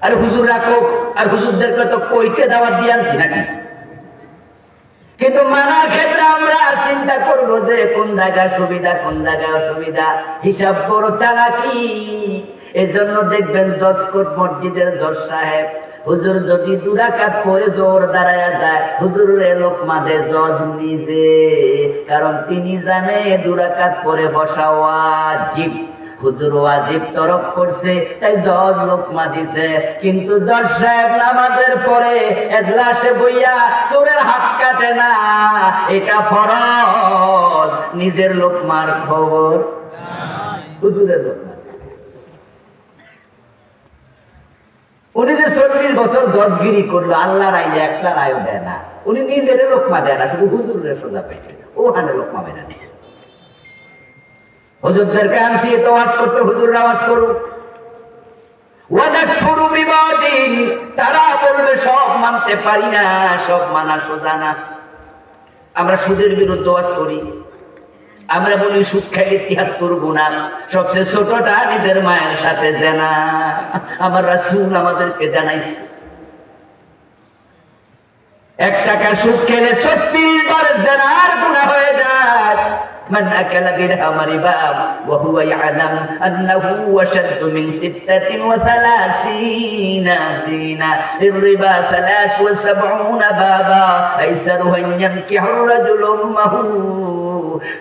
আর হুজুররা কোক, আর হুজুরদেরকে তো কইতে দাওয়াত দিয়ে আনছি নাকি? কিন্তু মানার ক্ষেত্রে আমরা চিন্তা করবো যে কোন জায়গায় সুবিধা, কোন জায়গায় অসুবিধা, হিসাব বড় চালাকি। এই জন্য দেখবেন জজকোট মসজিদের জজ সাহেব, হুজুর যদি 2 রাকাত পরে জোর দাঁড়ায় যায়, হুজুরের লোকমা দে জজ নিজে, কারণ তিনি জানে 2 রাকাত পরে বসা ওয়াজিব। হুজুর ওয়াজিব তরক করছে, তাই জজ লোকমা দিছে। কিন্তু জজ সাহেব নামাজের পরে এজলাসে বইয়া চোরের হাত কাটে না, এটা ফরজ। নিজের লোকমার খবর হুজুরের লোকমা। উনি যে 40 বছর জজগিরি করলো, আল্লাহর আইলে একটা রায় দেয় না, উনি নিজের লোকমা দেয় না, শুধু হুজুরের সোজা পাইছে, ওখানে লোকমা বেড়া নেই। হুজুরদেরকে আনছি তো ওয়াজ করতে, হুজুররা ওয়াজ করুক। ওয়ানাকফুরু বিবাদিন, তারা বলবে সব মানতে পারি না, সব মানা সোজা না। আমরা সুদের বিরুদ্ধে ওয়াজ করি, আমরা বলি সুদ খাইলে 73 গুনাহ, সবচেয়ে ছোটটা নিজের মায়ের সাথে জেনা। আমার রাসূল আমাদেরকে জানাইছে 1 টাকা সুদ খেলে 36 বার জেনার গুনাহ হয়ে যায়। من أكل درهم ربا وهو يعلم أنه أشد من 36 زينة للربا 73 بابا أيسرها أن ينكح الرجل أمه।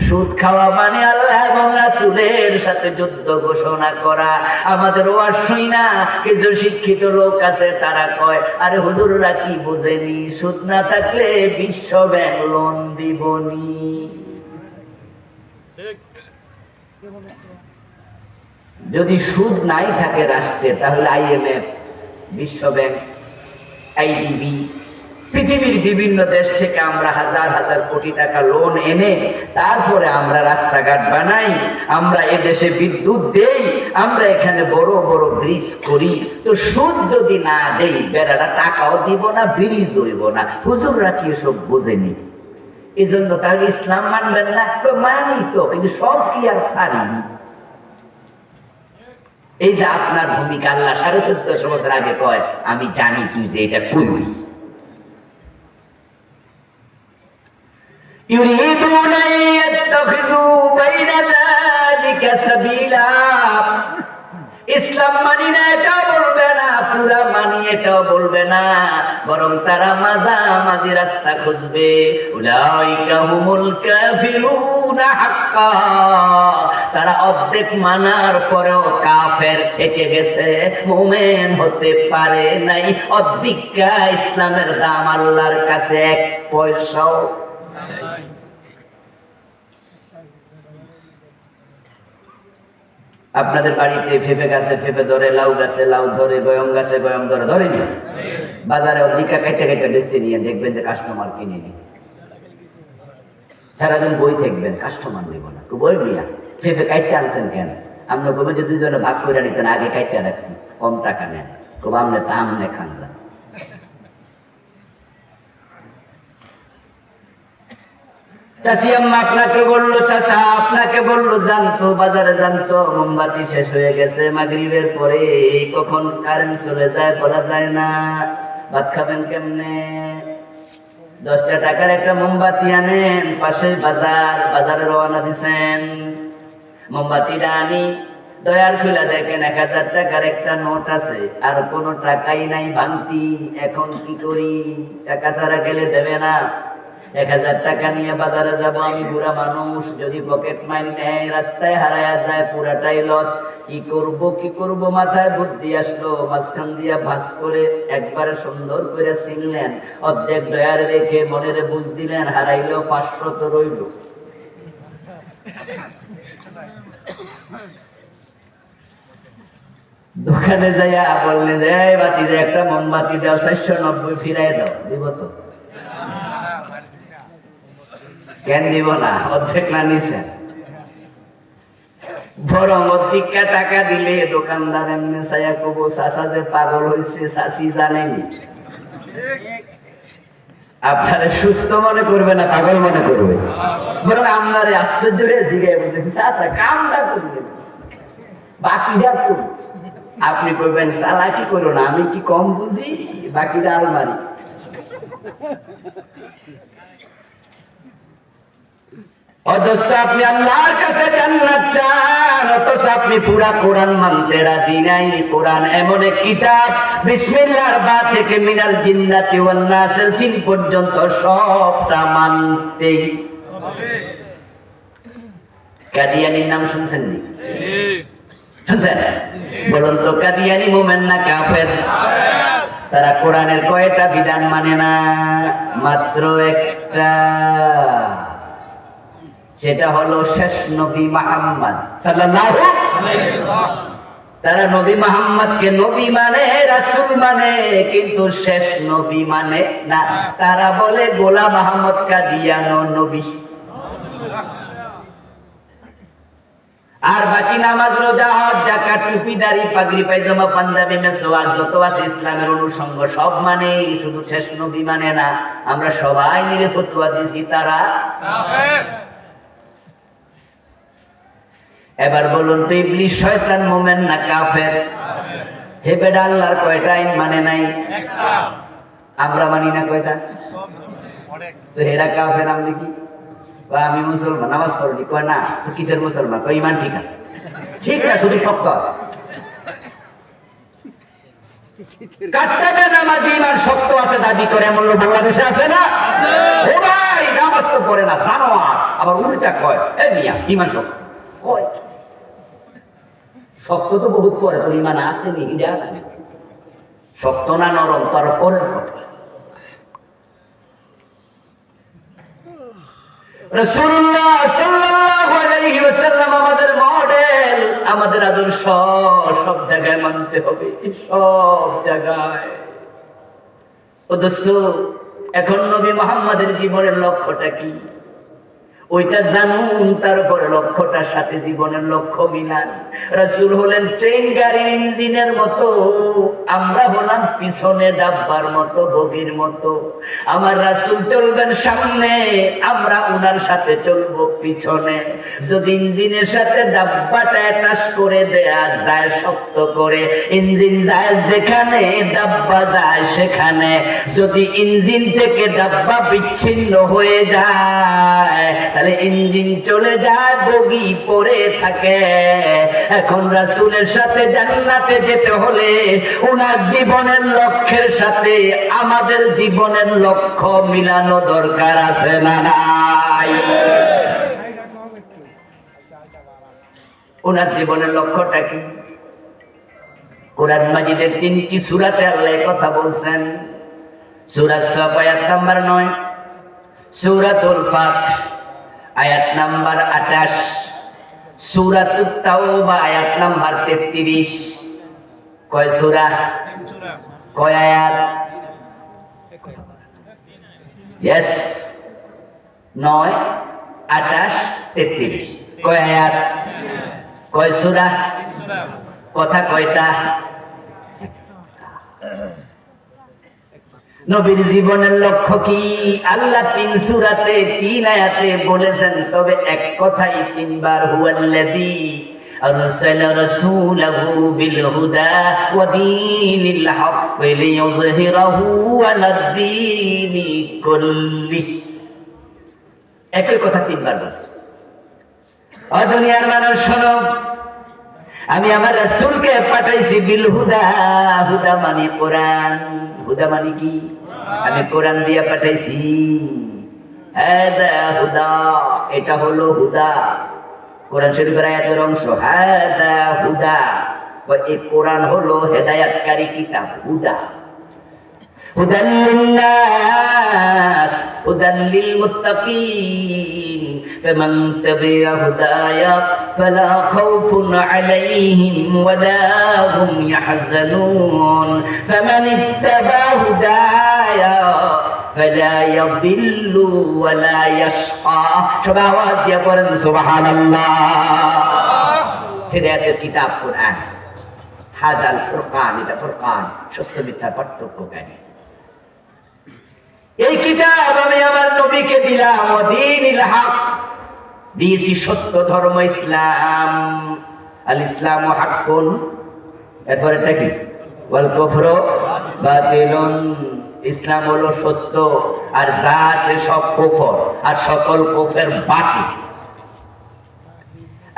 সুদ খাওয়া মানে আল্লাহ এবং রাসূলের সাথে যুদ্ধ ঘোষণা করা। আমাদের ওয়াজ শুই না কিছু শিক্ষিত লোক আছে, তারা কয় আরে হুজুররা কি বোঝেনি, সুদ না থাকলে বিশ্ব ব্যাংক লোন দিবনি। যদি সুদ নাই থাকে রাষ্ট্রে, তাহলে IMF, বিশ্ব ব্যাংক, IDB, পৃথিবীর বিভিন্ন দেশ থেকে আমরা হাজার হাজার কোটি টাকা লোন এনে তারপরে আমরা রাস্তাঘাট বানাই, আমরা এদেশে বিদ্যুৎ দেই, আমরা এখানে বড় বড় ব্রিজ করি। তো সুদ যদি না দেই, বেড়াটা টাকাও দিব না, ব্রিজ হইব না। হুজুররা কি সব বোঝেনি? এই জন্য তাহলে ইসলাম মানবেন না? মানি তো, কিন্তু সব কি আর ছাড়িনি। এই যে আপনার ভূমিকা, আল্লাহ 1450 বছর আগে কয় আমি জানি তুই যে এটা করবি। ইউরিদুনা ইয়াত্তাখিযু বাইনা যালিকা সাবিলা। ইসলাম মানি না এটাও বলবে না, পুরা মানি এটাও বলবে না, বরং তারা মাঝামাঝি রাস্তা খুঁজবে। উলাইকা হুমুল কাফিরুনা হাক্কা। তারা অর্ধেক মানার পরেও কাফের থেকে গেছে, মুমিন হতে পারে নাই। অর্ধেকটা ইসলামের দাম আল্লাহর কাছে 1 পয়সাও নাই। আপনাদের বাড়িতে পেঁপে গাছে পেঁপে ধরে, লাউ গাছে লাউ ধরে, গয়ম গাছে গয়ম ধরে, ধরেনি? বাজারে অধিকা কাইতে কাইতে বেচতে নিয়ে দেখবেন যে কাস্টমার কিনে নি। সারাদিন বই থাকবেন, কাস্টমার নেব না। বই নিয়া পেঁপে কাইতে আনছেন কেন? আমরা কবে যে দুজনে ভাগ করে নিতেন, আগে কাইতে রাখছি, কম টাকা নেন। কবে আমনে তা আমনে খান যান। চাষি আম্মা আপনাকে বললো, চাষা আপনাকে বললো, জানতো বাজারে জানতো মোমবাতি শেষ হয়ে গেছে মাগরিবের পরে, কখন কারেন্ট চলে যায় বলা যায় না, ভাত খাবেন কেমনে? 10 টাকার একটা মোমবাতি আনেন, পাশে বাজার, বাজারে রওনা দিছেন। মোমবাতিটা আনি দয়ার খুলে দেখেন 1000 টাকার একটা নোট আছে, আর কোনো টাকাই নাই, ভাঙতি। এখন কি করি? টাকা ছাড়া গেলে দেবে না। 1000 টাকা নিয়ে বাজারে যাব আমি, বুড়া মানুষ, যদি পকেট মাইর নেয়, রাস্তায় হারায়া যায়, পুরাটাই লস। কি করব মাথায় বুদ্ধি আসলো, মাঝখান দিয়া ভাস করে একবারে সুন্দর করে ছিনলেন, অর্ধেক ডয়ার রেখে মনেরে বুঝ দিলেন, হারাইলেও 500 তো রইল। দোকানে যাইয়া বললেন যে বাতি যে একটা মোমবাতি দাও, 490 ফিরাই দাও। দিব তো? কেন দিব না? অর্ধেক না নিছেন। বরং অধিকা টাকা দিলে দোকানদার এমনি চাইয়া কব, চাচা যে পাগল হয়েছে, চাচি জানেনি। আপনারা সুস্থ মনে করবে না পাগল মনে করবে? বরং আপনার আশ্চর্য হয়ে জিগাই বলতেছি, চাচা কামটা করলেন, বাকিটা করুন। আপনি কইবেন চালাকি করো না, আমি কি কম বুঝি? বাকিটা আলমারি। অথচ আপনি আল্লাহর কাছে জান্নাত চান, অথচ আপনি পুরা কোরআন মানতে রাজি নাই। কোরআন এমন এক কিতাব, বিসমিল্লাহর বা থেকে মিনাল জিন্নাতি ওয়ান নাসের সিন পর্যন্ত সবটা মানতেই হবে। কাদিয়ানির নাম শুনছেন নি? শুনছেন? বলুন তো, কাদিয়ানি মুমিন না কাফের? তারা কোরআনের কয়টা বিধান মানে না? মাত্র একটা। সেটা হলো শেষ নবী মুহাম্মদ সাল্লাল্লাহু আলাইহি ওয়াসাল্লাম। তারা নবী মুহাম্মদকে নবী মানে, রাসূল মানে, কিন্তু শেষ নবী মানে না। তারা বলে গোলাম আহমদ কাদিয়ানো নবী। আর বাকি নামাজ, রোজা, হজ, যাকাত, টুপি, দাড়ি, পাগড়ি, পায়জামা, পাঞ্জাবি, মেসওয়াক যত আছে ইসলামের অনুষঙ্গ সব মানে, শুধু শেষ নবী মানে না। আমরা সবাই মিলে ফতোয়া দিয়েছি তারা কাফের। এবার বলুন তো, ইবলিস শয়তান মুমিন না কাফের? হে বেটা, আল্লাহর কয়টা আইন মানে নাই? একটা। আমরা মানি না কয়টা? তো হেরা কাফের, আমি দেখি আমি মুসলমান, নামাজ পড়ি। কয় না, কিসের মুসলমান? কয় ইমান ঠিক আছে। ঠিক না, শুধু শক্ত আছে। কাট্টাটা নামাজি ইমান শক্ত আছে দাবি করে, এমন লোক বাংলাদেশে আছে না? ও ভাই, নামাজ তো পড়ে না, জানোয়ার। আবার উল্টা কয়, এ মিয়া ইমান শক্ত। কয় শক্ত তো বহুত পরে, তোর ইমান আছে নি? শক্ত না নরম তার ফরের কথা। রাসূলুল্লাহ সাল্লাল্লাহু আলাইহি ওয়াসাল্লাম আমাদের মডেল, আমাদের আদর্শ। সব জায়গায় মানতে হবে, সব জায়গায়। ও দোস্ত, এখন নবী মুহাম্মদের জীবনের লক্ষ্যটা কি ওইটা জানুন, তারপরে লক্ষ্যটার সাথে জীবনের লক্ষ্য মিলান। রাসূল হলেন ট্রেন গাড়ির ইঞ্জিনের মতো, আমরা হলাম পিছনে ডাব্বার মতো, বগির মতো। আমার রাসূল চলবেন সামনে, আমরা উনার সাথে চলবো পিছনে। যদি ইঞ্জিনের সাথে ডাব্বাটা অ্যাটাচ করে দেয়া যায় শক্ত করে, ইঞ্জিন যায় যেখানে, ডাব্বা যায় সেখানে। যদি ইঞ্জিন থেকে ডাব্বা বিচ্ছিন্ন হয়ে যায়, তাহলে ইঞ্জিন চলে যায়, বগি পড়ে থাকে। এখন রাসূলের সাথে জান্নাতে যেতে হলে উনার জীবনের লক্ষ্যের সাথে আমাদের জীবনের লক্ষ্য মিলানো দরকার আছে না নাই? উনার জীবনের লক্ষ্যটা কি? কোরআন মাজিদের 3টি সূরাতে আল্লাহ কথা বলছেন। সূরা সাফ আয়াত নাম্বার 9, সূরাতুল ফাত আয়াত নাম্বার 28, সূরাতুত তাওবা আয়াত নাম্বার 33। কয় সূরা? কয় আয়াত? ইয়েস, 9, 28, 33। কয় আয়াত? কয় সূরা? কথা কয়টা? নবীর জীবনের লক্ষ্য কি? আল্লাহ 3 সূরাতে 3 আয়াতে বলেছেন, তবে এক কথাই 3 বার, হুয়াল্লাযী আরসালা রাসূলাহু বিল হুদা ওয়া দীনিল হক লিইয়ুযহিরাহু আলাদ-দীনি কুল্লিহি। একই কথা 3 বার বলছে। ও দুনিয়ার মানুষ শোনো, আমি আমার রাসূলকে পাঠাইছি বিল হুদা। হুদা মানে কোরআন। হুদা মানে কি? আমি কোরআন দিয়া পাঠাইছি। হাদা হুদা, এটা হলো হুদা। কোরআন শরীফের আয়াতের অংশ। হাদা হুদা, এই কোরআন হলো হেদায়েতকারী কিতাব। হুদা হুদাল লিন্নাস হুদাল লিল মুত্তাকিন ফামান তাবিআ হুদায়া ফালা খাউফুন আলাইহিম ওয়ালা হুম ইয়াহজানুন ফামান ইত্তাবা হুদায়া ফালা ইয়াদিল্লু ওয়ালা ইয়াশকা। সবাই আওয়াজ দিয়ে পড়েন সুবহানাল্লাহ। হেদায়েতের কিতাব কোরআন। হাদাল ফুরকান, এটা ফুরকান, সত্য মিথ্যার পার্থক্যকারী। এই কিতাব আমি আমার নবীকে দিলাম। ওয়াদীনিল হক, দিয়েছি সত্য ধর্ম ইসলাম। আল ইসলামু হাক্কুন, এরপর এটা কি? ওয়াল কুফরু বাতিলুন। ইসলাম হলো সত্য, আর যা আছে সব কুফর, আর সকল কুফর বাতিল।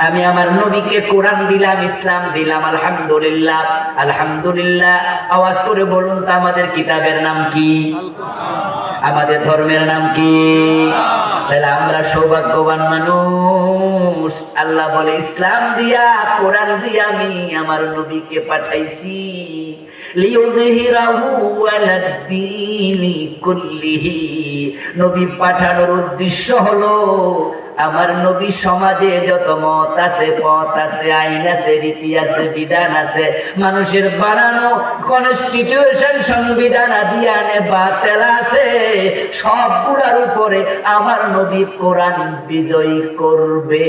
আমি আমার নবীকে কোরআন দিলাম, ইসলাম দিলাম। আলহামদুলিল্লাহ, আলহামদুলিল্লাহ। আওয়াজ করে বলুন তো, আমাদের কিতাবের নাম কি? আমাদের ধর্মের নাম কি? তাহলে আমরা সৌভাগ্যবান মানুষ। আল্লাহ বলে, ইসলাম দিয়া, কোরআন দিয়া আমি আমার নবীকে পাঠাইছি। লিইয়ুযহিরাহু আলাদ-দীনি কুল্লিহি। নবী পাঠানোর উদ্দেশ্য হলো, আমার নবী সমাজে যত মত আছে, পথ আছে, আইন আছে, রীতি আছে, বিধান আছে, মানুষের বানানো কনস্টিটিউশন, সংবিধান আদিয়ানে বাতেল আছে, সবগুলোর উপরে আমার নবী কোরআন বিজয়ী করবে।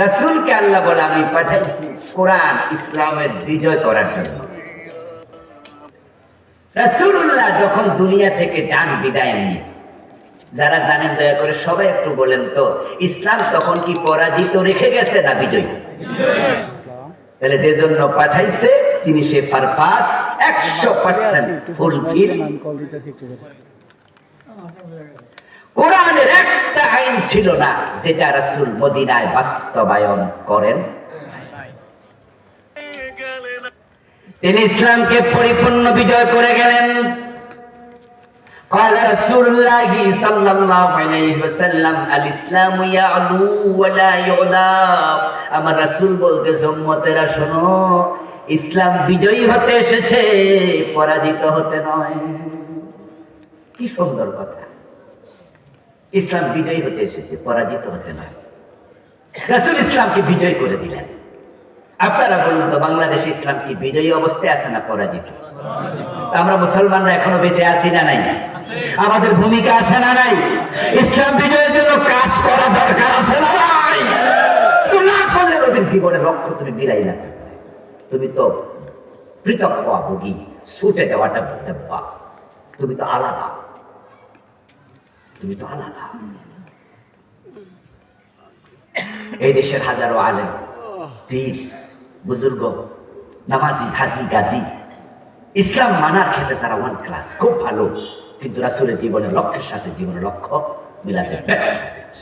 রাসূলকে আল্লাহ বলে, আমি পাঠাইছি কোরআন ইসলামের বিজয় করার জন্য। রাসূলুল্লাহ যখন দুনিয়া থেকে যান বিদায় নিয়ে, যারা জানেন দয়া করে সবাই একটু বলেন তো, ইসলাম তখন কি পরাজিত রেখে গেছে না বিজয়ী? তাহলে যে জন্য পাঠাইছে তিনি সে পারপাস 100% ফুলফিল। কোরআনের একটা আইন ছিল না যেটা রাসূল মদিনায় বাস্তবায়ন করেন। তিনি ইসলামকে পরিপূর্ণ বিজয় করে গেলেন। قال رسول الله صلى الله عليه وسلم الاسلام يعلو ولا يعلى। আমার রাসূল বলতেছে, উম্মতেরা শোনো, ইসলাম বিজয়ী হতে এসেছে, পরাজিত হতে নয়। কি সুন্দর কথা! ইসলাম বিজয়ী হতে এসেছে, পরাজিত হতে নয়। রাসূল ইসলামকে বিজয় করে দিলেন। আপনারা বলুন তো, বাংলাদেশ ইসলাম কি বিজয়ী অবস্থায় আছে না পরাজিত? আমরা মুসলমানরা এখনো বেঁচে আছি না নাই? আমাদের ভূমিকা আছে না নাই? ইসলাম বিজয়ের জন্য কাজ করা দরকার আছে না নাই? তো না করলে নবীর জীবনের লক্ষ্য তুমি মিলাইলা। তুমি তো পৃথক হওয়া ভোগী, ছুটে যাওয়াটা দেওয়া। তুমি তো আলাদা, তুমি তো আলাদা। এই দেশের হাজারো আলেম, পীর, বুজুর্গ, নামাজি, হাজি, গাজী, ইসলাম মানার ক্ষেত্রে তারা 1 ক্লাস, খুব ভালো, কিন্তু রাসূলের জীবনের লক্ষ্যের সাথে জীবনের লক্ষ্য মিলাতে ব্যর্থ।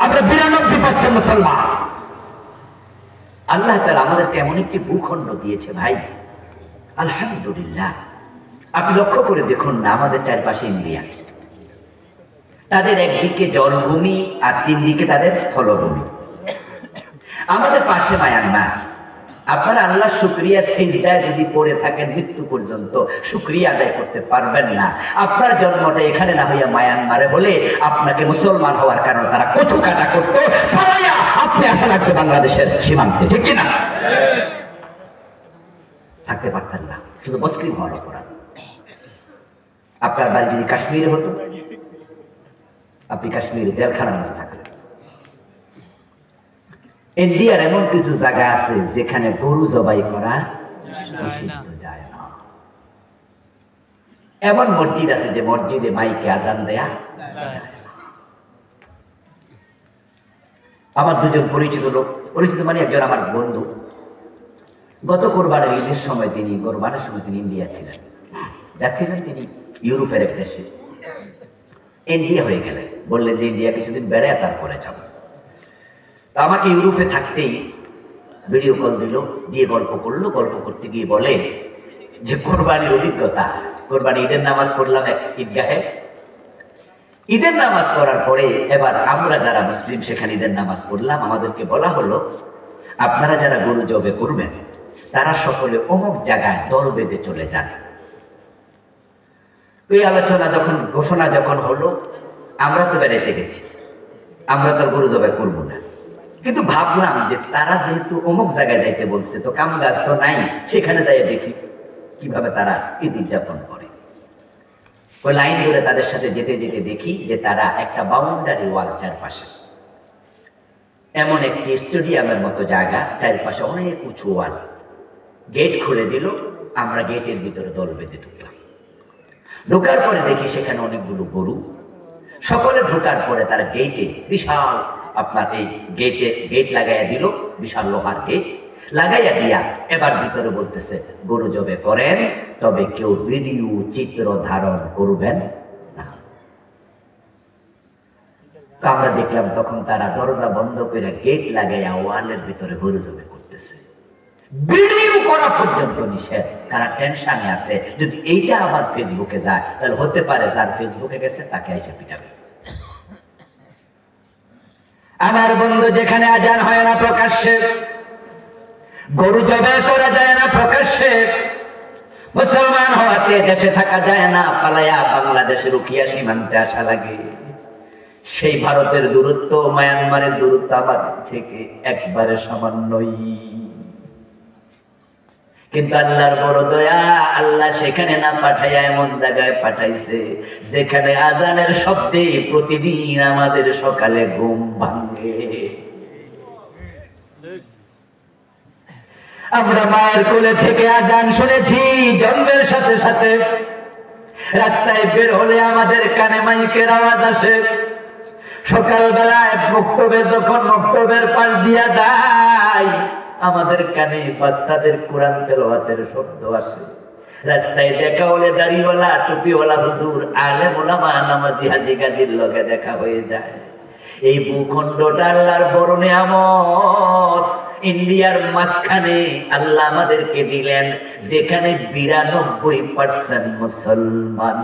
আমরা 92% মুসলমান। আল্লাহ তাআলা আমাদেরকে এমন একটি ভূখণ্ড দিয়েছে ভাই, আলহামদুলিল্লাহ। আপনি লক্ষ্য করে দেখুন না, আমাদের চারপাশে ইন্ডিয়া, তাদের একদিকে জলভূমি আর 3 দিকে তাদের স্থলভূমি। আমাদের পাশে মায়ানমার, আপনারা আল্লাহর শুকরিয়া সিজদায় যদি পড়ে থাকেন মৃত্যু পর্যন্ত, শুকরিয়া আদায় করতে পারবেন না। আপনার জন্মটা এখানে না হইয়া মায়ানমারে হলে আপনাকে মুসলমান হওয়ার কারণে তারা কচু কাটা করতো, পালাইয়া আপনি আসা লাগতো বাংলাদেশের সীমান্তে, ঠিক কিনা? থাকতে পারতেন না, শুধু মুসলিম হওয়ার অপরাধ। আপনার বাড়ি যদি কাশ্মীরে হতো, আপনি কাশ্মীরে জেলখানার মধ্যে থাকলেন। ইন্ডিয়ার এমন কিছু জায়গা আছে যেখানে গরু জবাই করা নিষিদ্ধ, যায় না। এমন মসজিদ আছে যে মসজিদে মাইকে আজান দেয়া যায় না। আমার দুজন পরিচিত লোক, পরিচিত মানে একজন আমার বন্ধু, গত কোরবানির ঈদের সময় তিনি ইন্ডিয়া ছিলেন, যাচ্ছিলেন তিনি ইউরোপের এক দেশে। ইন্ডিয়া হয়ে গেলেন, বললেন যে ইন্ডিয়া কিছুদিন বেড়ায় তারপরে যাব। আমাকে ইউরোপে থাকতেই ভিডিও কল দিল, দিয়ে গল্প করলো। গল্প করতে গিয়ে বলে যে কোরবানির অভিজ্ঞতা, কোরবানি ঈদের নামাজ পড়লাম এক ঈদগাহে। ঈদের নামাজ পড়ার পরে এবার আমরা যারা মুসলিম সেখানে ঈদের নামাজ পড়লাম, আমাদেরকে বলা হলো আপনারা যারা গরু জবে করবেন তারা সকলে অমুক জায়গায় দল বেঁধে চলে যান। এই আলোচনা যখন, ঘোষণা যখন হলো, আমরা তো বেড়াইতে গেছি, আমরা তো গরু জবাই করবো না, কিন্তু ভাবলাম যে তারা যেহেতু অমুক জায়গায় যাইতে বলছে, তো কাম গাছ তো নাই, সেখানে যাই দেখি কিভাবে তারা ঈদ উদযাপন করে। ওই লাইন ধরে তাদের সাথে যেতে যেতে দেখি যে তারা একটা বাউন্ডারি ওয়াল, চারপাশে এমন একটি স্টেডিয়ামের মতো জায়গা, চারপাশে অনেক উঁচু ওয়াল, গেট খুলে দিল। আমরা গেটের ভিতরে দল বেঁধে ঢুকলাম। ঢোকার পরে দেখি সেখানে অনেকগুলো গরু। সকলে ঢোকার পরে তারা গেটে, বিশাল আপনার এই গেট লাগাইয়া দিল, বিশাল লোহার গেট লাগাইয়া দিয়া এবার ভিতরে বলতেছে গরু জবে করেন, তবে কেউ ভিডিও চিত্র ধারণ করবেন না। আমরা দেখলাম তখন তারা দরজা বন্ধ করে গেট লাগাইয়া ওয়ালের ভিতরে গরু জবে করতেছে। ভিডিও করা পর্যন্ত নিষেধ, কারণ টেনশনে আছে যদি এইটা আবার ফেসবুকে যায় তাহলে হতে পারে যার ফেসবুকে গেছে তাকে এসে পিটাবে। আমার বন্ধু, যেখানে আজান হয় না প্রকাশ্যে, গরু জবাই করা যায় না প্রকাশ্যে, মুসলমান হওয়াতে দেশে থাকা যায় না, পালায়া বাংলাদেশের উকিয়া সীমান্তে আসা লাগে। সেই ভারতের দূরত্ব, মায়ানমারের দূরত্ব আমার থেকে একবারে সামান্যই, কিন্তু আল্লাহর বড় দয়া, আল্লাহ সেখানে না পাঠাইয়া এমন জায়গায় পাঠাইছে যেখানে আজানের শব্দে প্রতিদিন আমাদের সকালে ঘুম ভাঙে। আমরা মায়ের কোলে থেকে আজান শুনেছি জন্মের সাথে সাথে। রাস্তায় বের হলে আমাদের কানে মাইকের আওয়াজ আসে। সকালবেলায় মক্তবে যখন মক্তবের পাশ দিয়া যায়, আমাদের কানে বাচ্চাদের কোরআন তেলাওয়াতের শব্দ আসে। রাস্তায় দেখা হলে দাড়িওয়ালা, টুপিওয়ালা হুজুর, আলেম ওলামা, নামাজি হাজি গাজীর লগে দেখা হয়ে যায়। এই ভূখণ্ডটা আল্লাহর বড় নিয়ামত। ইন্ডিয়ার মাঝখানে আল্লাহ আমাদেরকে দিলেন, যেখানে 92% মুসলমান।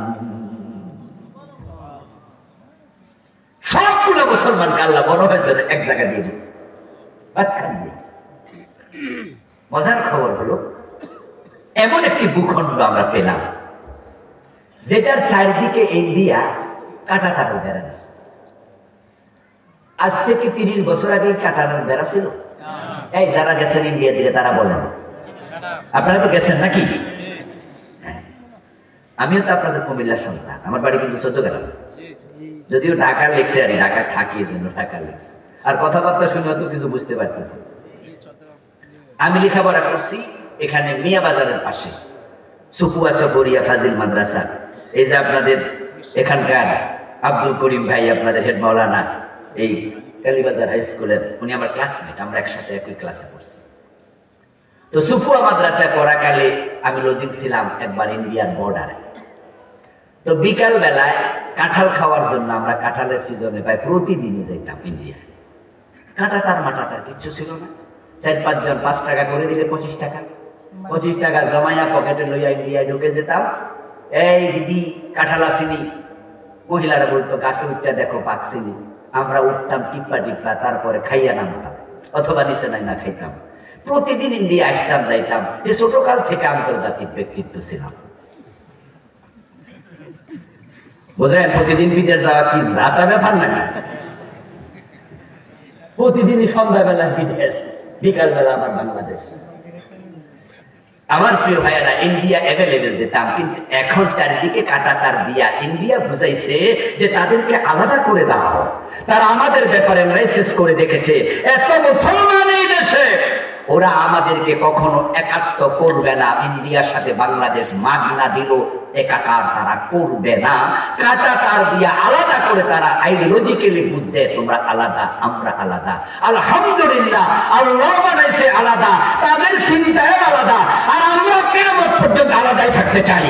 সবগুলো মুসলমানকে আল্লাহ বড় হয়েছে এক জায়গা দিয়ে দিচ্ছে, মাঝখানে দিয়ে। মজার খবর হলো, এমন একটি ভূখণ্ড আমরা পেলাম যেটার চারদিকে ইন্ডিয়া কাঁটা তারের বেড়া দিচ্ছে। আজ থেকে 30 বছর আগে কাঁটার বেড়া ছিল? এই যারা গেছেন ইন্ডিয়া দিকে তারা বলেন, আপনারা তো গেছেন নাকি? আমিও তো আপনাদের কুমিল্লার সন্তান, আমার বাড়ি কিন্তু 14 গ্রাম, যদিও ঢাকা লেখছে, আর ঢাকা থাকিয়ে জন্য ঢাকা লেখছে, আর কথাবার্তা শুনে তো কিছু বুঝতে পারতেছে। আমি লেখাপড়া করছি এখানে মিয়া বাজারের পাশে, সুকুয়া সফরিয়া ফাজিল মাদ্রাসা। এই যে আপনাদের এখানকার আব্দুল করিম ভাই, আপনাদের হেড মাওলানা, এই কালীবাজার হাই স্কুলের, উনি আমার ক্লাসমেট, আমরা একসাথে একই ক্লাসে পড়ছি। তো সুফুয়া মাদ্রাসায় পড়াকালে আমি লজিং ছিলাম একবার ইন্ডিয়ার বর্ডারে। তো বিকাল বেলায় কাঁঠাল খাওয়ার জন্য আমরা কাঁঠালের সিজনে প্রায় প্রতিদিনই যাইতাম ইন্ডিয়া। কাঁটা তার মাটাটার কিচ্ছু ছিল না, 4-5 জন 5 টাকা করে দিলে 25 টাকা, 25 টাকা জমাইয়া পকেটে লইয়া ইন্ডিয়ায় ঢুকে যেতাম। এই দিদি কাঁঠাল আসেনি, মহিলারা বলতো গাছে উঠটা দেখো পাকছিনি। আমরা উঠতাম টিপ্পা টিপ্পা, তারপরে খাইয়া নামতাম, অথবা নিচে নাই না খাইতাম। প্রতিদিন ইন্ডিয়া আসতাম যাইতাম, যে ছোটকাল থেকে আন্তর্জাতিক ব্যক্তিত্ব ছিলাম। বোঝেন প্রতিদিন বিদেশ যাওয়া কি যাতা ব্যাপার নাকি? প্রতিদিনই সন্ধ্যাবেলা বিদেশ, বিকাল বেলা আবার বাংলাদেশ। আমার প্রিয় ভাইয়েরা, ইন্ডিয়া অ্যাভেলেবেল যেতাম, কিন্তু এখন চারিদিকে কাটা তার দিয়া ইন্ডিয়া বুঝাইছে যে তাদেরকে আলাদা করে দাও। তারা আমাদের ব্যাপারে মেসেজ করে দেখেছে, এত মুসলমান এই দেশে, ওরা আমাদেরকে কখনো একাত্ম করবে না। ইন্ডিয়ার সাথে বাংলাদেশ মাগনা দিল, একাকার তারা করবে না। কাটা তার দিয়া আলাদা করে তারা আইডিওলজিক্যালি বুঝতে, তোমরা আলাদা, আমরা আলাদা। আলহামদুলিল্লাহ, আল্লাহ বানাইছে আলাদা, তাদের চিন্তায় আলাদা, আর আমরা কিয়ামত পর্যন্ত আলাদাই থাকতে চাই।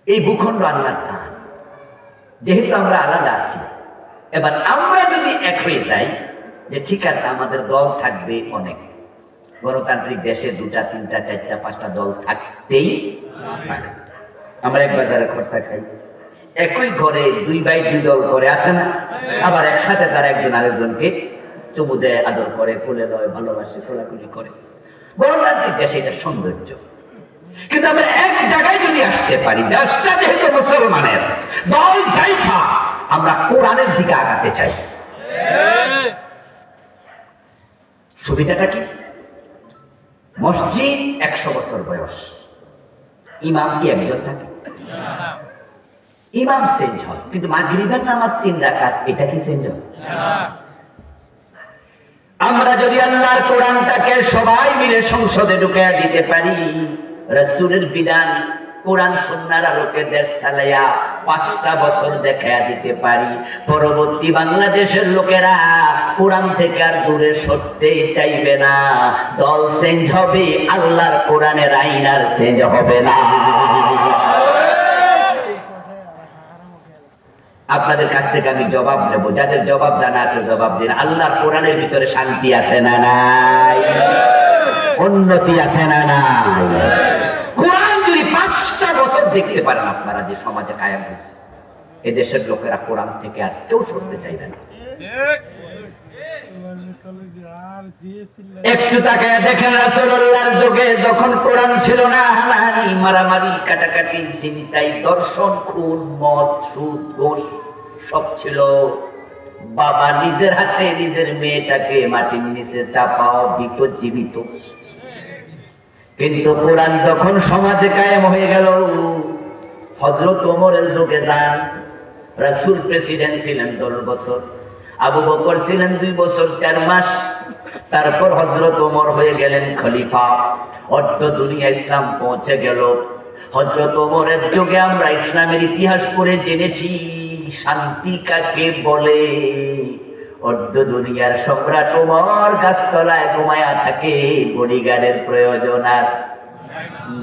এই ভূখণ্ড আল্লাহর দান। যেহেতু আমরা আলাদা আছি, এবার আমরা যদি এক হয়ে যাই, যে ঠিক আছে আমাদের দল থাকবে অনেক, গণতান্ত্রিক দেশে 2টা 3টা 4টা 5টা দল থাকতেই পারে। আমরা এক বাজারে খরচা খাই, একই ঘরে 2 ভাই 2 দল করে, আছে না? আবার একসাথে তারা একজন আরেকজনকে চুমু দেয়, আদর করে, কোলে লয়, ভালোবাসে, কোলাকুলি করে। গণতান্ত্রিক দেশে এটা সৌন্দর্য। কিন্তু আমরা এক জায়গায় যদি আসতে পারি, দেশটা যেহেতু মুসলমানের, দল যাই থাক, আমরা কোরআনের দিকে আগাতে চাই। সুবিধাটা কি? মসজিদ 100 বছর বয়স, ইমাম কি একজন থাকে? ইমাম চেঞ্জ হয়, কিন্তু মাগরিবের নামাজ 3 রাকাত, এটা কি চেঞ্জ হয়? আমরা যদি আল্লাহর কোরআনটাকে সবাই মিলে সংসদে ঢুকে দিতে পারি, রাসূলের বিধান কোরআন সুন্নাহর আলোকে দেশ চালাইয়া 5টা বছর দেখাইয়া দিতে পারি, পরবর্তী বাংলাদেশের লোকেরা কোরআন থেকে আর দূরে সরতেই চাইবে না। দল চেঞ্জ হবে, আল্লাহর কোরআনের আইন আর চেঞ্জ হবে না। আপনাদের কাছ থেকে আমি জবাব নেব, যাদের জবাব জানা আছে জবাব দিন। আল্লাহর কোরআনের ভিতরে শান্তি আছে না নাই? উন্নতি আছে না নাই? কোরআন যদি 5টা বছর দেখতে পারেন আপনারা, যে সমাজে কায়েম হয়েছে, এদেশের লোকেরা কোরআন থেকে আর কেউ সরতে চাইবে না। একটু তাকায় দেখেন, রাসূলুল্লাহর যুগে যখন কোরআন ছিল না, হানাহানি, মারামারি, কাটাকাটি, ছিনতাই, দর্শন, খুন, মদ, সুদ, ঘুষ সব ছিল। বাবা নিজের হাতে নিজের মেয়েটাকে মাটির নিচে চাপাও দিত জীবিত। কিন্তু কোরআন যখন সমাজে কায়েম হয়ে গেল, হযরত ওমরের যুগে যান, রাসূল প্রেসিডেন্ট ছিলেন 10 বছর, আবু বকর ছিলেন 2 বছর 4 মাস, তারপর হযরত ওমর হয়ে গেলেন খলিফা। অর্ধ দুনিয়া ইসলাম পৌঁছে গেল। হযরত ওমরের যুগে আমরা ইসলামের ইতিহাস পড়ে জেনেছি শান্তি কাকে বলে। অর্ধ দুনিয়ার সম্রাট ওমর গাছতলায় ঘুমায়া থাকে, বডিগার্ডের প্রয়োজন আর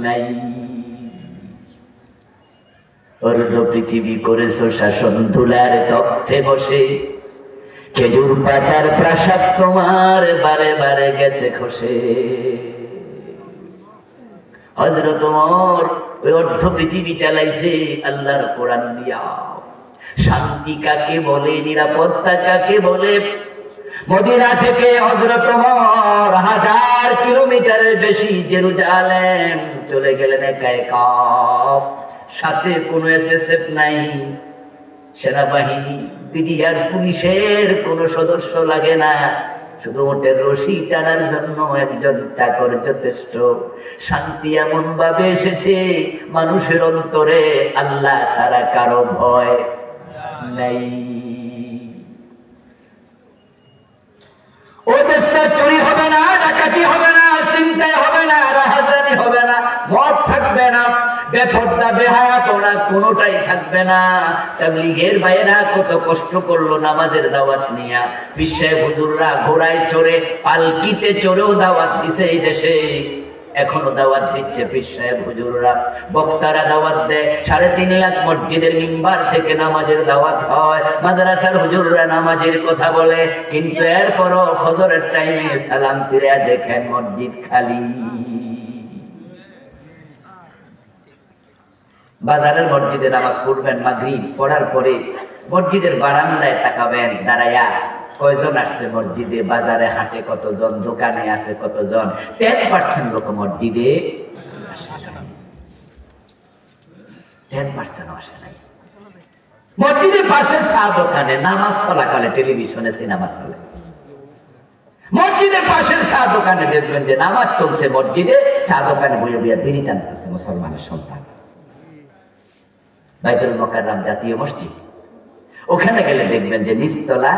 নাই। অর্ধ পৃথিবী করেছো শাসন, ধুলার তখ্তে বসে, খেজুর পাতার প্রাসাদ তোমার বারে বারে গেছে খসে। হযরত ওমর ওই অর্ধ পৃথিবী চালাইছে আল্লাহর কোরআন দিয়া। শান্তি কাকে বলে, নিরাপত্তা কাকে বলে? মদিনা থেকে হযরত ওমর 1000 কিলোমিটারের বেশি জেরুজালেম চলে গেলেন একা একা। সাথে কোনো এসএসএফ নাই, সেনাবাহিনী, বিডিআর, পুলিশের কোনো সদস্য লাগে না, শুধু ওটের রশি টানার জন্য একজন চাকর যথেষ্ট। শান্তি এমন ভাবে এসেছে মানুষের অন্তরে আল্লাহ ছাড়া কারো ভয় নাই। ও দেশটা চুরি হবে না, ডাকাতি হবে না, চিন্তাই হবে না, রাহাজানি হবে না, মদ থাকবে না, বেপর্দা বেহায়াপনা কোনোটাই থাকবে না। তাবলীগের ভাইয়েরা কত কষ্ট করলো নামাজের দাওয়াত নিয়া। বিশ্বে হুজুররা ঘোড়ায় চড়ে, পালকিতে চড়েও দাওয়াত দিছে এই দেশে, এখনো দাওয়াত দিচ্ছে পীর সাহেব হুজুররা, বক্তারা দাওয়াত দেয়। 3.5 লাখ মসজিদের মিম্বার থেকে নামাজের দাওয়াত হয়, মাদ্রাসার হুজুররা নামাজের কথা বলে, কিন্তু এরপরও ফজরের টাইমে সালাম ফিরে দেখেন মসজিদ খালি। বাজারের মসজিদে নামাজ পড়বেন, মাগরিব পড়ার পরে মসজিদের বারান্দায় তাকাবেন, দাঁড়ায়া কয়জন আসছে মসজিদে, বাজারে হাটে কতজন, দোকানে আছে কতজন? 10% লোক মসজিদে আসে নাই। 10% আসে নাই। মসজিদের পাশে চা দোকানে নামাজ চলাকালে টেলিভিশনে সিনেমা চলে। মসজিদের পাশের চা দোকানে দেখবেন যে নামাজ চলছে, মসজিদে চা দোকানে বইয়ে বইয়ে বিড়ি টানতেছে মুসলমানের সন্তান। বাইতুল মুকাররম জাতীয় মসজিদ, ওখানে গেলে দেখবেন যে নিচতলা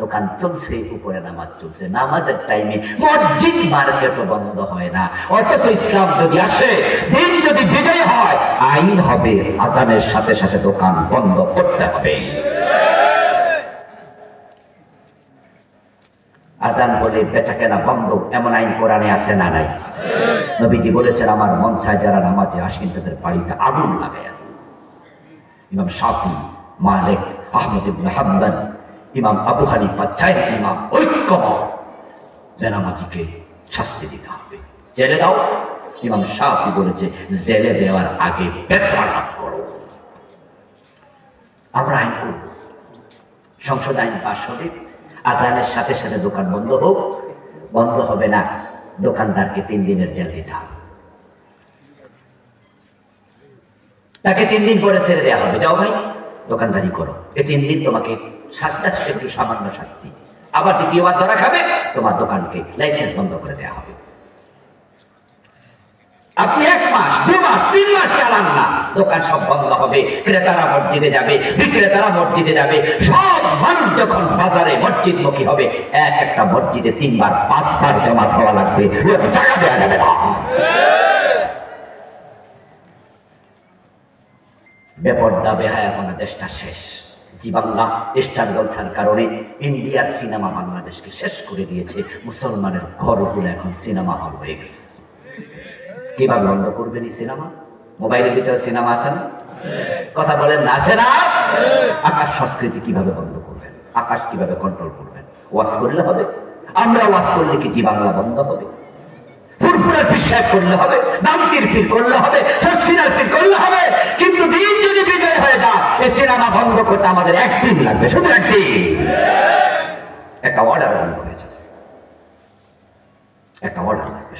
দোকান চলছে, উপরে নামাজ চলছে। নামাজের টাইমে মসজিদ মার্কেটও বন্ধ হয় না। অথচ ইসলাম যদি আসে, দিন যদি বিজয় হয়, আইন হবে আজানের সাথে সাথে দোকান বন্ধ করতে হবে। আজান বলে বেচা কেনা বন্ধ, এমন আইন কোরআনে আছে না নাই? নবীজি বলেছেন, আমার মন চায় যারা নামাজে আসেন তাদের বাড়িতে আগুন লাগায়। ইমাম শাফি, মালিক, আহমদ ইবনে হাম্বল, ইমাম আবু হানিফা, চার ইমাম ঐক্যমত, বেনামাজিকে শাস্তি দিতে হবে, জেলে দাও। ইমাম শাফি বলেছে, জেলে দেওয়ার আগে বেত্রাঘাত করো। আমরা আইন করব, সংসদ আইন পাশ হবে, আজানের সাথে সাথে দোকান বন্ধ হোক। বন্ধ হবে না, দোকানদারকে 3 দিনের জেল দিতে হবে, তাকে 3 দিন পরে ছেড়ে দেওয়া হবে। যাও ভাই দোকানদারি করো, এই 3 দিন তোমাকে শাস্তি, একটু সামান্য শাস্তি। আবার দ্বিতীয়বার ধরা খাবে, তোমার দোকানকে লাইসেন্স বন্ধ করে দেওয়া হবে। আপনি 1 মাস, 2 মাস, 3 মাস চালান না, দোকান সব বন্ধ হবে। ক্রেতারা মসজিদে যাবে, বিক্রেতারা মসজিদে যাবে। সব মানুষ যখন বাজারে মসজিদমুখী হবে, একটা মসজিদে 3 বার 5 বার জমা হওয়া লাগবে, লোক জায়গা দেওয়া যাবে না। বেপর্দা বেহায়াপনা দেশটা শেষ। জি বাংলা স্টার জলসার কারণে ইন্ডিয়ার সিনেমা বাংলাদেশকে শেষ করে দিয়েছে। মুসলমানের ঘরগুলো এখন সিনেমা হল হয়ে গেছে। কিভাবে বন্ধ করবেন এই সিনেমা? মোবাইলের ভিতরে সিনেমা আছে না? কথা বলেন না, আছে না? আকাশ সংস্কৃতি কিভাবে বন্ধ করবেন? আকাশ কিভাবে কন্ট্রোল করবেন? ওয়াজ করলে হবে? আমরা ওয়াজ করলে কি জি বাংলা বন্ধ হবে? ফুরফুরের পিসাব করলে হবে, নামতির ফির করলে হবে, শশিনার ফির করলে হবে। কিন্তু দিন যদি বিজয় হয়ে যায়, এই সিনেমা বন্ধ করতে আমাদের 1 দিন লাগবে, শুধু 1 দিন। একটা অর্ডার বন্ধ হয়ে যাবে, একটা অর্ডার লাগবে।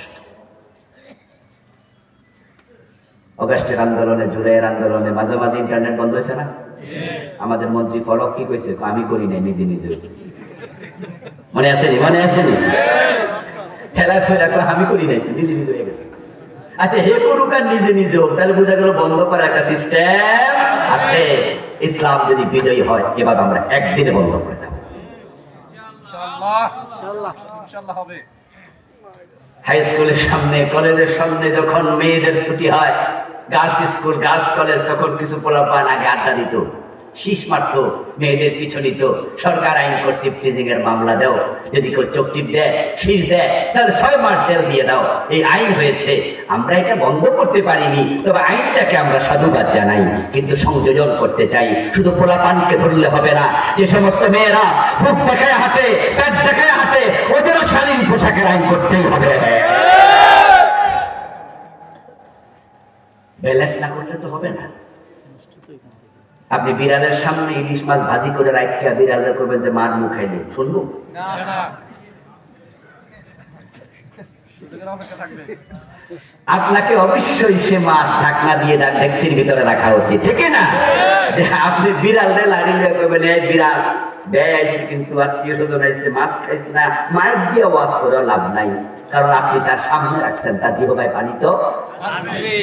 অগাস্টের আন্দোলনে, জুলাইয়ের আন্দোলনে মাঝে মাঝে ইন্টারনেট বন্ধ হয়েছে না? আমাদের মন্ত্রী ফলক কি কইছে? আমি করি নাই, নিজে নিজে হয়েছে। মনে আসেনি? মনে আসেনি? খেলায় ফেরা আমি করি নাই, নিজে নিজে হয়ে গেছে। আচ্ছা, হে করুক আর নিজে নিজে হোক, তাহলে বোঝা গেল বন্ধ করার একটা সিস্টেম আছে। ইসলাম যদি বিজয়ী হয়, এবার আমরা 1 দিনে বন্ধ করে দেব। হাই স্কুলের সামনে, কলেজের সামনে যখন মেয়েদের ছুটি হয়, গার্লস স্কুল, গার্লস কলেজ, তখন কিছু পোলাপান আগে আড্ডা দিত, শীষ মারত, মেয়েদের পিছু নিত। সরকার আইন করছে, ইফটিজিং এর মামলা দাও, যদি কেউ চোখ টিপ দেয়, শীষ দেয়, তাহলে 6 মাস জেল দিয়ে দাও। এই আইন হয়েছে। আমরা এটা বন্ধ করতে পারিনি, তবে আইনটাকে আমরা সাধুবাদ জানাই, কিন্তু সংযোজন করতে চাই। শুধু পোলাপানকে ধরলে হবে না, যে সমস্ত মেয়েরা বুক দেখায় হাঁটে, পেট দেখায় হাঁটে, ওদেরও শালীন পোশাকের আইন করতেই হবে। ব্যালেন্স না করলে তো হবে না। আপনি বিড়ালের সামনে ইলিশ মাছ ভাজি করে রাখতে বিড়ালের করবেন যে মার মুখ খাইলে শুনবো? আপনাকে অবশ্যই সে মাছ ঢাকনা দিয়ে ডেক্সির ভিতরে রাখা উচিত, ঠিক না? যে আপনি বিড়ালে লাড়িলে করবেন, এই বিড়াল ব্যয় আইছে, কিন্তু আত্মীয় স্বজন আইছে, মাছ খাইছে না, মায়ের দিয়ে ওয়াশ করে লাভ নাই, কারণ আপনি তার সামনে রাখছেন, তার জিহ্বায় পানি তো আসবে।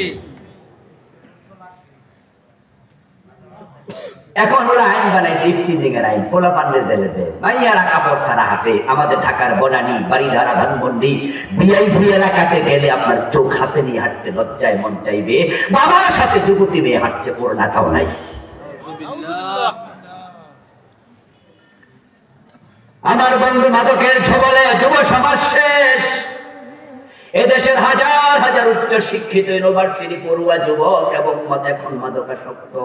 এখন ওরা আইন বানাইছে, ইফটিজিং এর আইন, পোলাপানরে জেলে দেয়, মাইয়ারা কাপড় ছাড়া হাঁটে। আমাদের ঢাকার বনানী, বাড়িধারা, ধানমন্ডি, ভিআইপি এলাকাতে গেলে আপনার চোখ হাতে নিয়ে হাঁটতে লজ্জায় মন চাইবে। বাবার সাথে যুবতী মেয়ে হাঁটছে, করোনাটাও নাই। আমার বন্ধু, মাদকের ছবলে যুব সমাজ শেষ। এদেশের হাজার হাজার উচ্চ শিক্ষিত ইউনিভার্সিটি পড়ুয়া যুবক এবং এখন মাদকাসক্ত।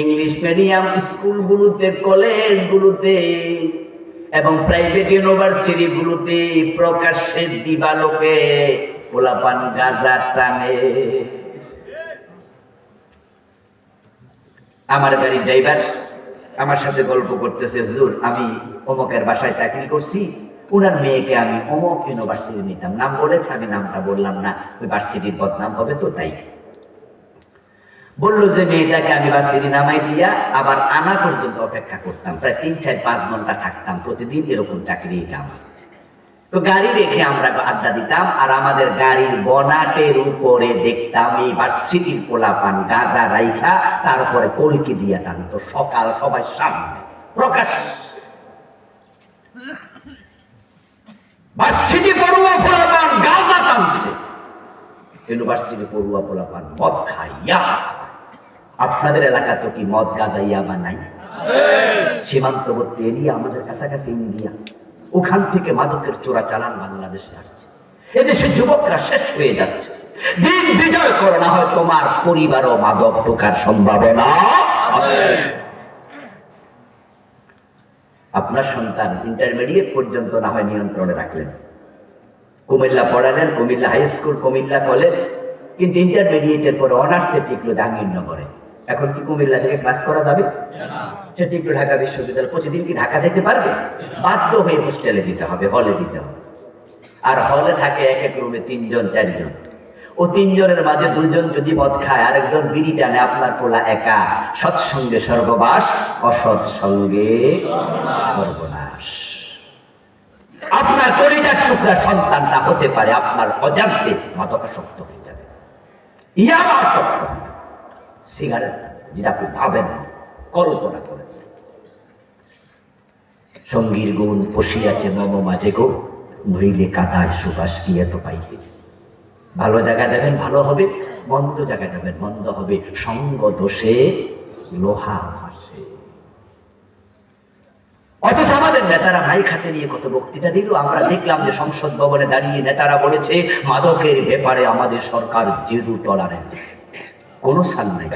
ইংলিশ মিডিয়াম স্কুলগুলোতে, কলেজগুলোতে এবং প্রাইভেট ইউনিভার্সিটি গুলোতে প্রকাশ্যে দিবালোকে পোলাপান গাঁজা টানে। আমার গাড়ির ড্রাইভার আমার সাথে গল্প করতেছে, হুজুর আমি অমুকের বাসায় চাকরি করছি, উনার মেয়েকে আমি অমুক ইউনিভার্সিটি নিতাম, নাম বলেছে, আমি নামটা বললাম না, ওই ভার্সিটির বদনাম হবে তো, তাই বললো যে মেয়েটাকে আমি ভার্সিটি নামাই দিয়া আবার আনা পর্যন্ত অপেক্ষা করতাম, প্রায় 3-4-5 ঘন্টা থাকতাম প্রতিদিন, এরকম চাকরি এটা আমার। তো গাড়ি রেখে আমরা আড্ডা দিতাম, আর আমাদের গাড়ির বনাটের উপরে দেখতাম এই ভার্সিটির পোলাপান গাঁজা রাইখা তারপরে কলকি দিয়া টানতো, সকাল সবাই সামনে প্রকাশ। ভার্সিটি পড়ুয়া পোলাপান গাঁজা টানছে, ইউনিভার্সিটি পড়ুয়া পোলাপান মদ খাইয়া। আপনাদের এলাকা তো কি মদ গাঁজা ইয়াবা নাই? সীমান্তবর্তী এরিয়া, আমাদের কাছাকাছি ইন্ডিয়া, ওখান থেকে মাদকের চোরা চালান বাংলাদেশে আসছে। এদেশের যুবকরা শেষ হয়ে যাচ্ছে। দিন বিজয় করো, না হয় তোমার পরিবারও মাদক ঢোকার সম্ভাবনা আছে। আপনার সন্তান ইন্টারমিডিয়েট পর্যন্ত না হয় নিয়ন্ত্রণে রাখলেন, কুমিল্লা পড়ালেন, Comilla high school, Comilla college, কিন্তু ইন্টারমিডিয়েটের পরে অনার্সে টিকলো জাহাঙ্গীরনগরে। এখন কি কুমিল্লা থেকে ক্লাস করা যাবে? সে টিকলো ঢাকা বিশ্ববিদ্যালয়। প্রতিদিন কি ঢাকা যেতে পারবে? বাধ্য হয়ে হোস্টেলে দিতে হবে, হলে দিতে হবে। আর হলে থাকে এক এক রুমে 3-4 জন। ও 3 জনের মাঝে 2 জন যদি মদ খায়, আরেকজন বিড়ি টানে, আপনার পোলা একা। সৎসঙ্গে স্বর্গবাস, অসৎ সঙ্গে সর্বনাশ। আপনার কলিজার টুকরা সন্তানটা হতে পারে আপনার অজান্তে মাদকাসক্ত হয়ে যাবে, ইয়াবা আসক্ত, সিগারেট, যেটা আপনি ভাবেন, কল্পনা করেন। সঙ্গীর গুণ পশিয়াছে মম মাঝে গো, নইলে কাদায় সুবাস কি এত পাইতে। ভালো জায়গা দেবেন ভালো হবে, মন্দ জায়গা দেবেন মন্দ হবে। সঙ্গ দোষে লোহা ভাসে। অথচ আমাদের নেতারা মাইক হাতে নিয়ে কত বক্তৃতা দিল। আমরা দেখলাম যে সংসদ ভবনে দাঁড়িয়ে নেতারা বলেছে মাদকের ব্যাপারে আমাদের সরকার 0 টলারেন্স, কোনো ছাড় নাই।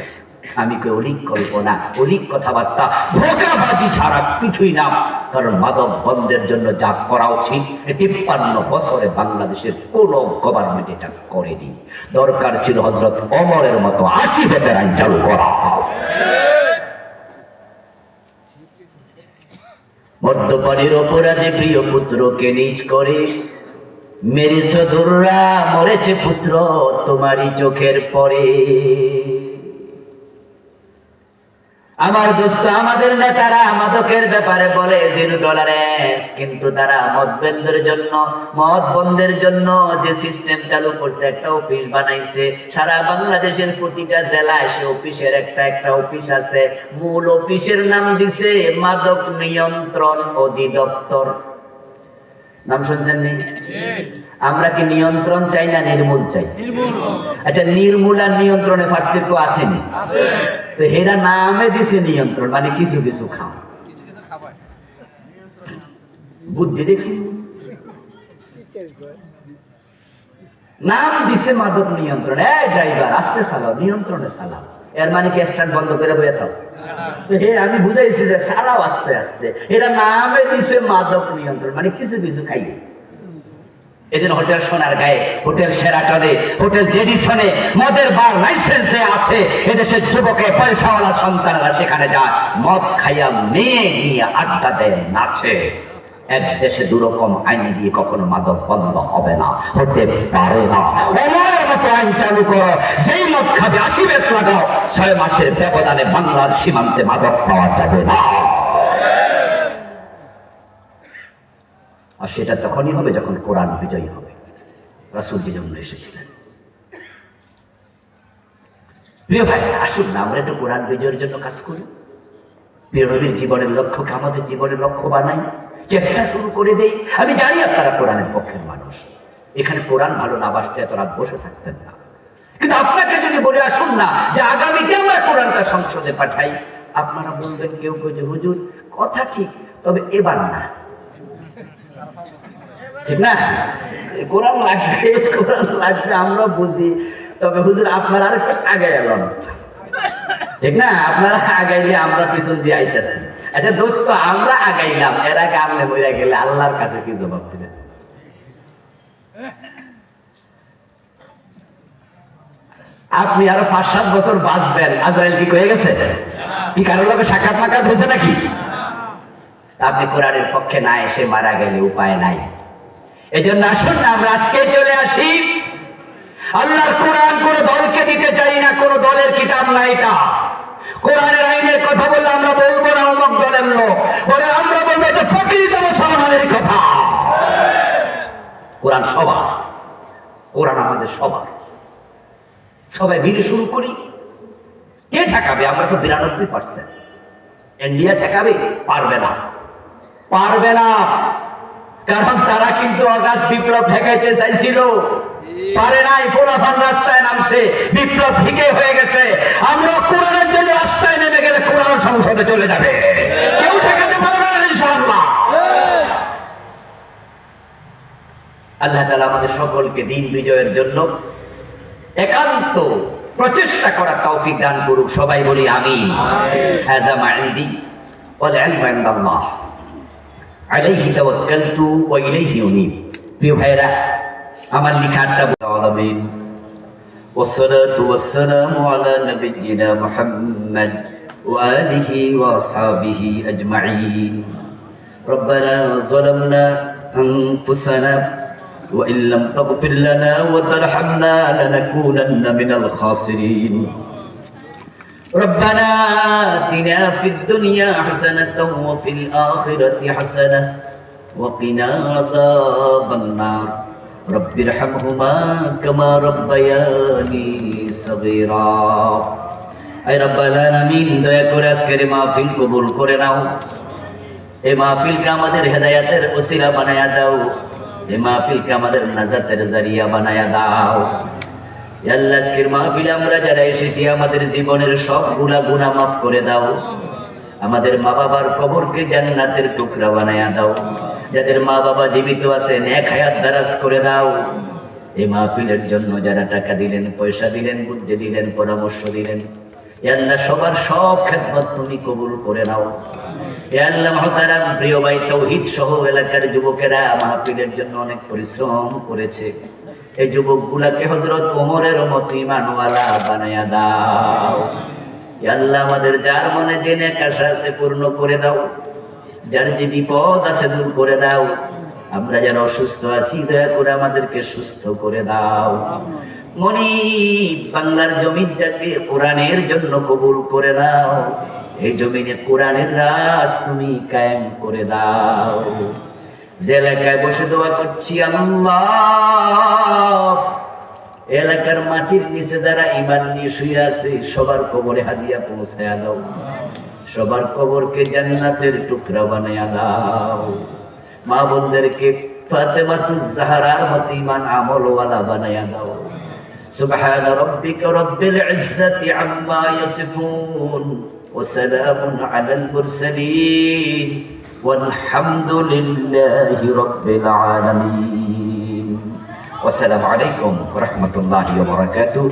আমি কই অলিক কল্পনা, অলিক কথাবার্তা, ধোঁকাবাজি ছাড়া কিছুই না। কারণ মাদক বন্ধের জন্য যা করা উচিত 53 বছরে বাংলাদেশের কোন গভর্নমেন্ট এটা করেনি। দরকার ছিল হযরত ওমরের মতো 80 ভেটের আইন চালু করা। মদ্যপানের অপরাধে প্রিয় পুত্রকে নিজ করে মেরেছ দুর্রা, মরেছে পুত্র তোমারই চোখের পরে। আমার দোস্ত, আমাদের নেতারা মাদকের ব্যাপারে বলে 0 টলারেন্স, কিন্তু তারা মদ বন্ধের জন্য যে সিস্টেম চালু করছে, একটা অফিস বানাইছে সারা বাংলাদেশের প্রতিটা জেলায়। সে অফিসের একটা অফিস আছে, মূল অফিসের নাম দিছে মাদক নিয়ন্ত্রণ অধিদপ্তর। নাম শুনছেন নি? আমরা কি নিয়ন্ত্রণ চাই না নির্মূল চাই? আচ্ছা, নির্মূল আর নিয়ন্ত্রণে পার্থক্য আসেনি? তো এরা নামে দিছে নিয়ন্ত্রণ, মানে কিছু কিছু খাও। বুদ্ধি দেখছি, নাম দিছে মাদক নিয়ন্ত্রণ। ড্রাইভার আস্তে চালাও, নিয়ন্ত্রণে চালাও। এর মানে কি স্ট্যান্ড বন্ধ করে বয়ে থাও? আমি বুঝাইছি যে চালাও আস্তে আস্তে। এরা নামে দিছে মাদক নিয়ন্ত্রণ, মানে কিছু কিছু খাই। এই জন্য হোটেল সোনার গায়ে, হোটেল সেরাটনে, হোটেল ডেডিসনে মদের বার লাইসেন্স দেয়া আছে। এদেশের যুবকে পয়সাওয়ালা সন্তানরা সেখানে যায়, মদ খাইয়া মেয়ে নিয়ে আড্ডা দেয়, নাচে। এক দেশে 2 রকম আইন দিয়ে কখনো মাদক বন্ধ হবে না, হতে পারে না। ওমরের মতো আইন চালু করো, সেই মদ খাবে 80 বেত লাগাও, 6 মাসের ব্যবধানে বাংলার সীমান্তে মাদক পাওয়া যাবে না। আর সেটা তখনই হবে যখন কোরআন বিজয়ী হবে। রাসূল যে জন্য এসেছিলেন। প্রিয় ভাই, আসুন না আমরা একটু কোরআন বিজয়ের জন্য কাজ করি। প্রিয় নবীর জীবনের লক্ষ্যকে আমাদের জীবনের লক্ষ্য বানাই, চেষ্টা শুরু করে দেই। আমি জানি আপনারা কোরআনের পক্ষের মানুষ, এখানে কোরআন ভালো না বাসতে এত রাত বসে থাকতেন না। কিন্তু আপনাকে যদি বলে আসুন না যে আগামীতে আমরা কোরআনটা সংসদে পাঠাই, আপনারা বলবেন কেউ কেউ যে হুজুর কথা ঠিক, তবে এবার না, ঠিক না? কোরআন লাগবে আমরা বুঝি, তবে হুজুর আপনারা আর একটু আগে এলেন, ঠিক না? আপনারা আগাইলে আমরা পিছন দিয়ে আইতেছি। আচ্ছা দোস্ত, আমরা আগাইলাম, এর আগে আপনি মরে গেলে আল্লাহর কাছে কি জবাব দিবেন? আপনি আরো 5-7 বছর বাঁচবেন, আজরাইল কি কয়ে গেছে? কি কারোর লোকে সাক্ষাৎ মাকাত হয়েছে নাকি? আপনি কোরআনের পক্ষে না এসে মারা গেলে উপায় নাই। এজন্য আসুন না আমরা আজকে চলে আসি। আল্লাহর কোরআন কোন দলকে দিতে চাই না, কোন দলের কিতাব না এটা। কোরআনের আইনের কথা বললে আমরা বলবো না অমুক দলের লোক, বলে আমরা বলবো এটা প্রকৃত মুসলমানের কথা। কোরআন সবার, কোরআন আমাদের সবার। সবাই মিলে শুরু করি। কে ঠেকাবে? আমরা তো 92%। ইন্ডিয়া ঠেকাবে? পারবে না, পারবে না। কারণ তারা কিন্তু অগাস্ট বিপ্লব ঠেকাইতে চাইছিল, পারে নাই। পোলাপান রাস্তায় নামছে, বিপ্লব ঠিকই হয়ে গেছে। আমরা কোরআনের জন্য রাস্তায় নেমে গেলে কোরআন সংসদে চলে যাবে, কেউ ঠেকাতে পারবে না ইনশাআল্লাহ। আল্লাহ তাআলা আমাদের সকলকে দিন বিজয়ের জন্য একান্ত প্রচেষ্টা করার তৌফিক দান করুক। সবাই বলি আমিন। হাযা মা ইনদি ওয়াল ইলমু ইনদাল্লাহ আলাইহি তাওয়াক্কালতু ওয়া ইলাইহি উনীব। প্রিয় ভাইরা, আমার লিখাটা আলামিন ওয়াসসালাতু ওয়াসসালামু আলা নাবিয়্যিনা মুহাম্মদ ওয়া আলিহি ওয়া আসহাবিহি আজমাইন। রব্বানা যালামনা আনফুসানা وإن لم تغفر لنا وترحمنا لنكونن من الخاسرين. ربنا آتنا في الدنيا حسنة وفي الآخرة حسنة وقنا عذاب النار. رب ارحمهما كما ربياني صغيرا. أي رب العالمين দয়া করে আজকের মাহফিল কবুল করে নাও। এই মাহফিলকে আমাদের হেদায়েতের ওসিলা বানায়া দাও। এই মাহফিলকে আমাদের নাজাতের জারিয়া বানায়া দাও। ইয়া আল্লাহ, আজকের মাহফিলে আমরা যারা এসেছি আমাদের জীবনের সবগুলা গুনাহ মাফ করে দাও। আমাদের মা বাবার কবরকে জান্নাতের টুকরা বানায়া দাও। যাদের মা বাবা জীবিত আছে নেক হায়াত দারাজ করে দাও। এই মাহফিলের জন্য যারা টাকা দিলেন, পয়সা দিলেন, বুদ্ধি দিলেন, পরামর্শ দিলেন, ইয়া আল্লাহ সবার সব খেদমত তুমি কবুল করে নাও। ইয়া আল্লাহ মুহতারাম প্রিয় ভাই তাওহীদ সহ এলাকার যুবকেরা মাহফিলের জন্য অনেক পরিশ্রম করেছে। এই যুবকগুলাকে হযরত ওমরের মত ঈমানওয়ালা বানায়া দাও। ইয়া আল্লাহ আমাদের যার মনে যে নেক আশা আছে পূর্ণ করে দাও, যার যে বিপদ আছে দূর করে দাও। আমরা যারা অসুস্থ আছি দয়া করে আমাদেরকে সুস্থ করে দাও। মনি বাংলার জমিনটাকে কোরআনের জন্য কবুল করে নাও। এই জমিনে কোরআনের রাজ তুমি কায়েম করে দাও। যে এলাকায় বসে দোয়া করছি আল্লাহ, এলাকার মাটির নিচে যারা ঈমান নিয়ে শুয়ে আছে সবার কবরে হাদিয়া পৌঁছায়া দাও। সবার কবরকে জান্নাতের টুকরা বানায়া দাও। মা বোনদেরকে ফাতেমাতুজ জাহরার মতো ঈমান আমলওয়ালা বানায়া দাও। سبحان ربك رب العزة عما يصفون وسلام على المرسلين والحمد لله رب العالمين. والسلام عليكم ورحمة الله وبركاته.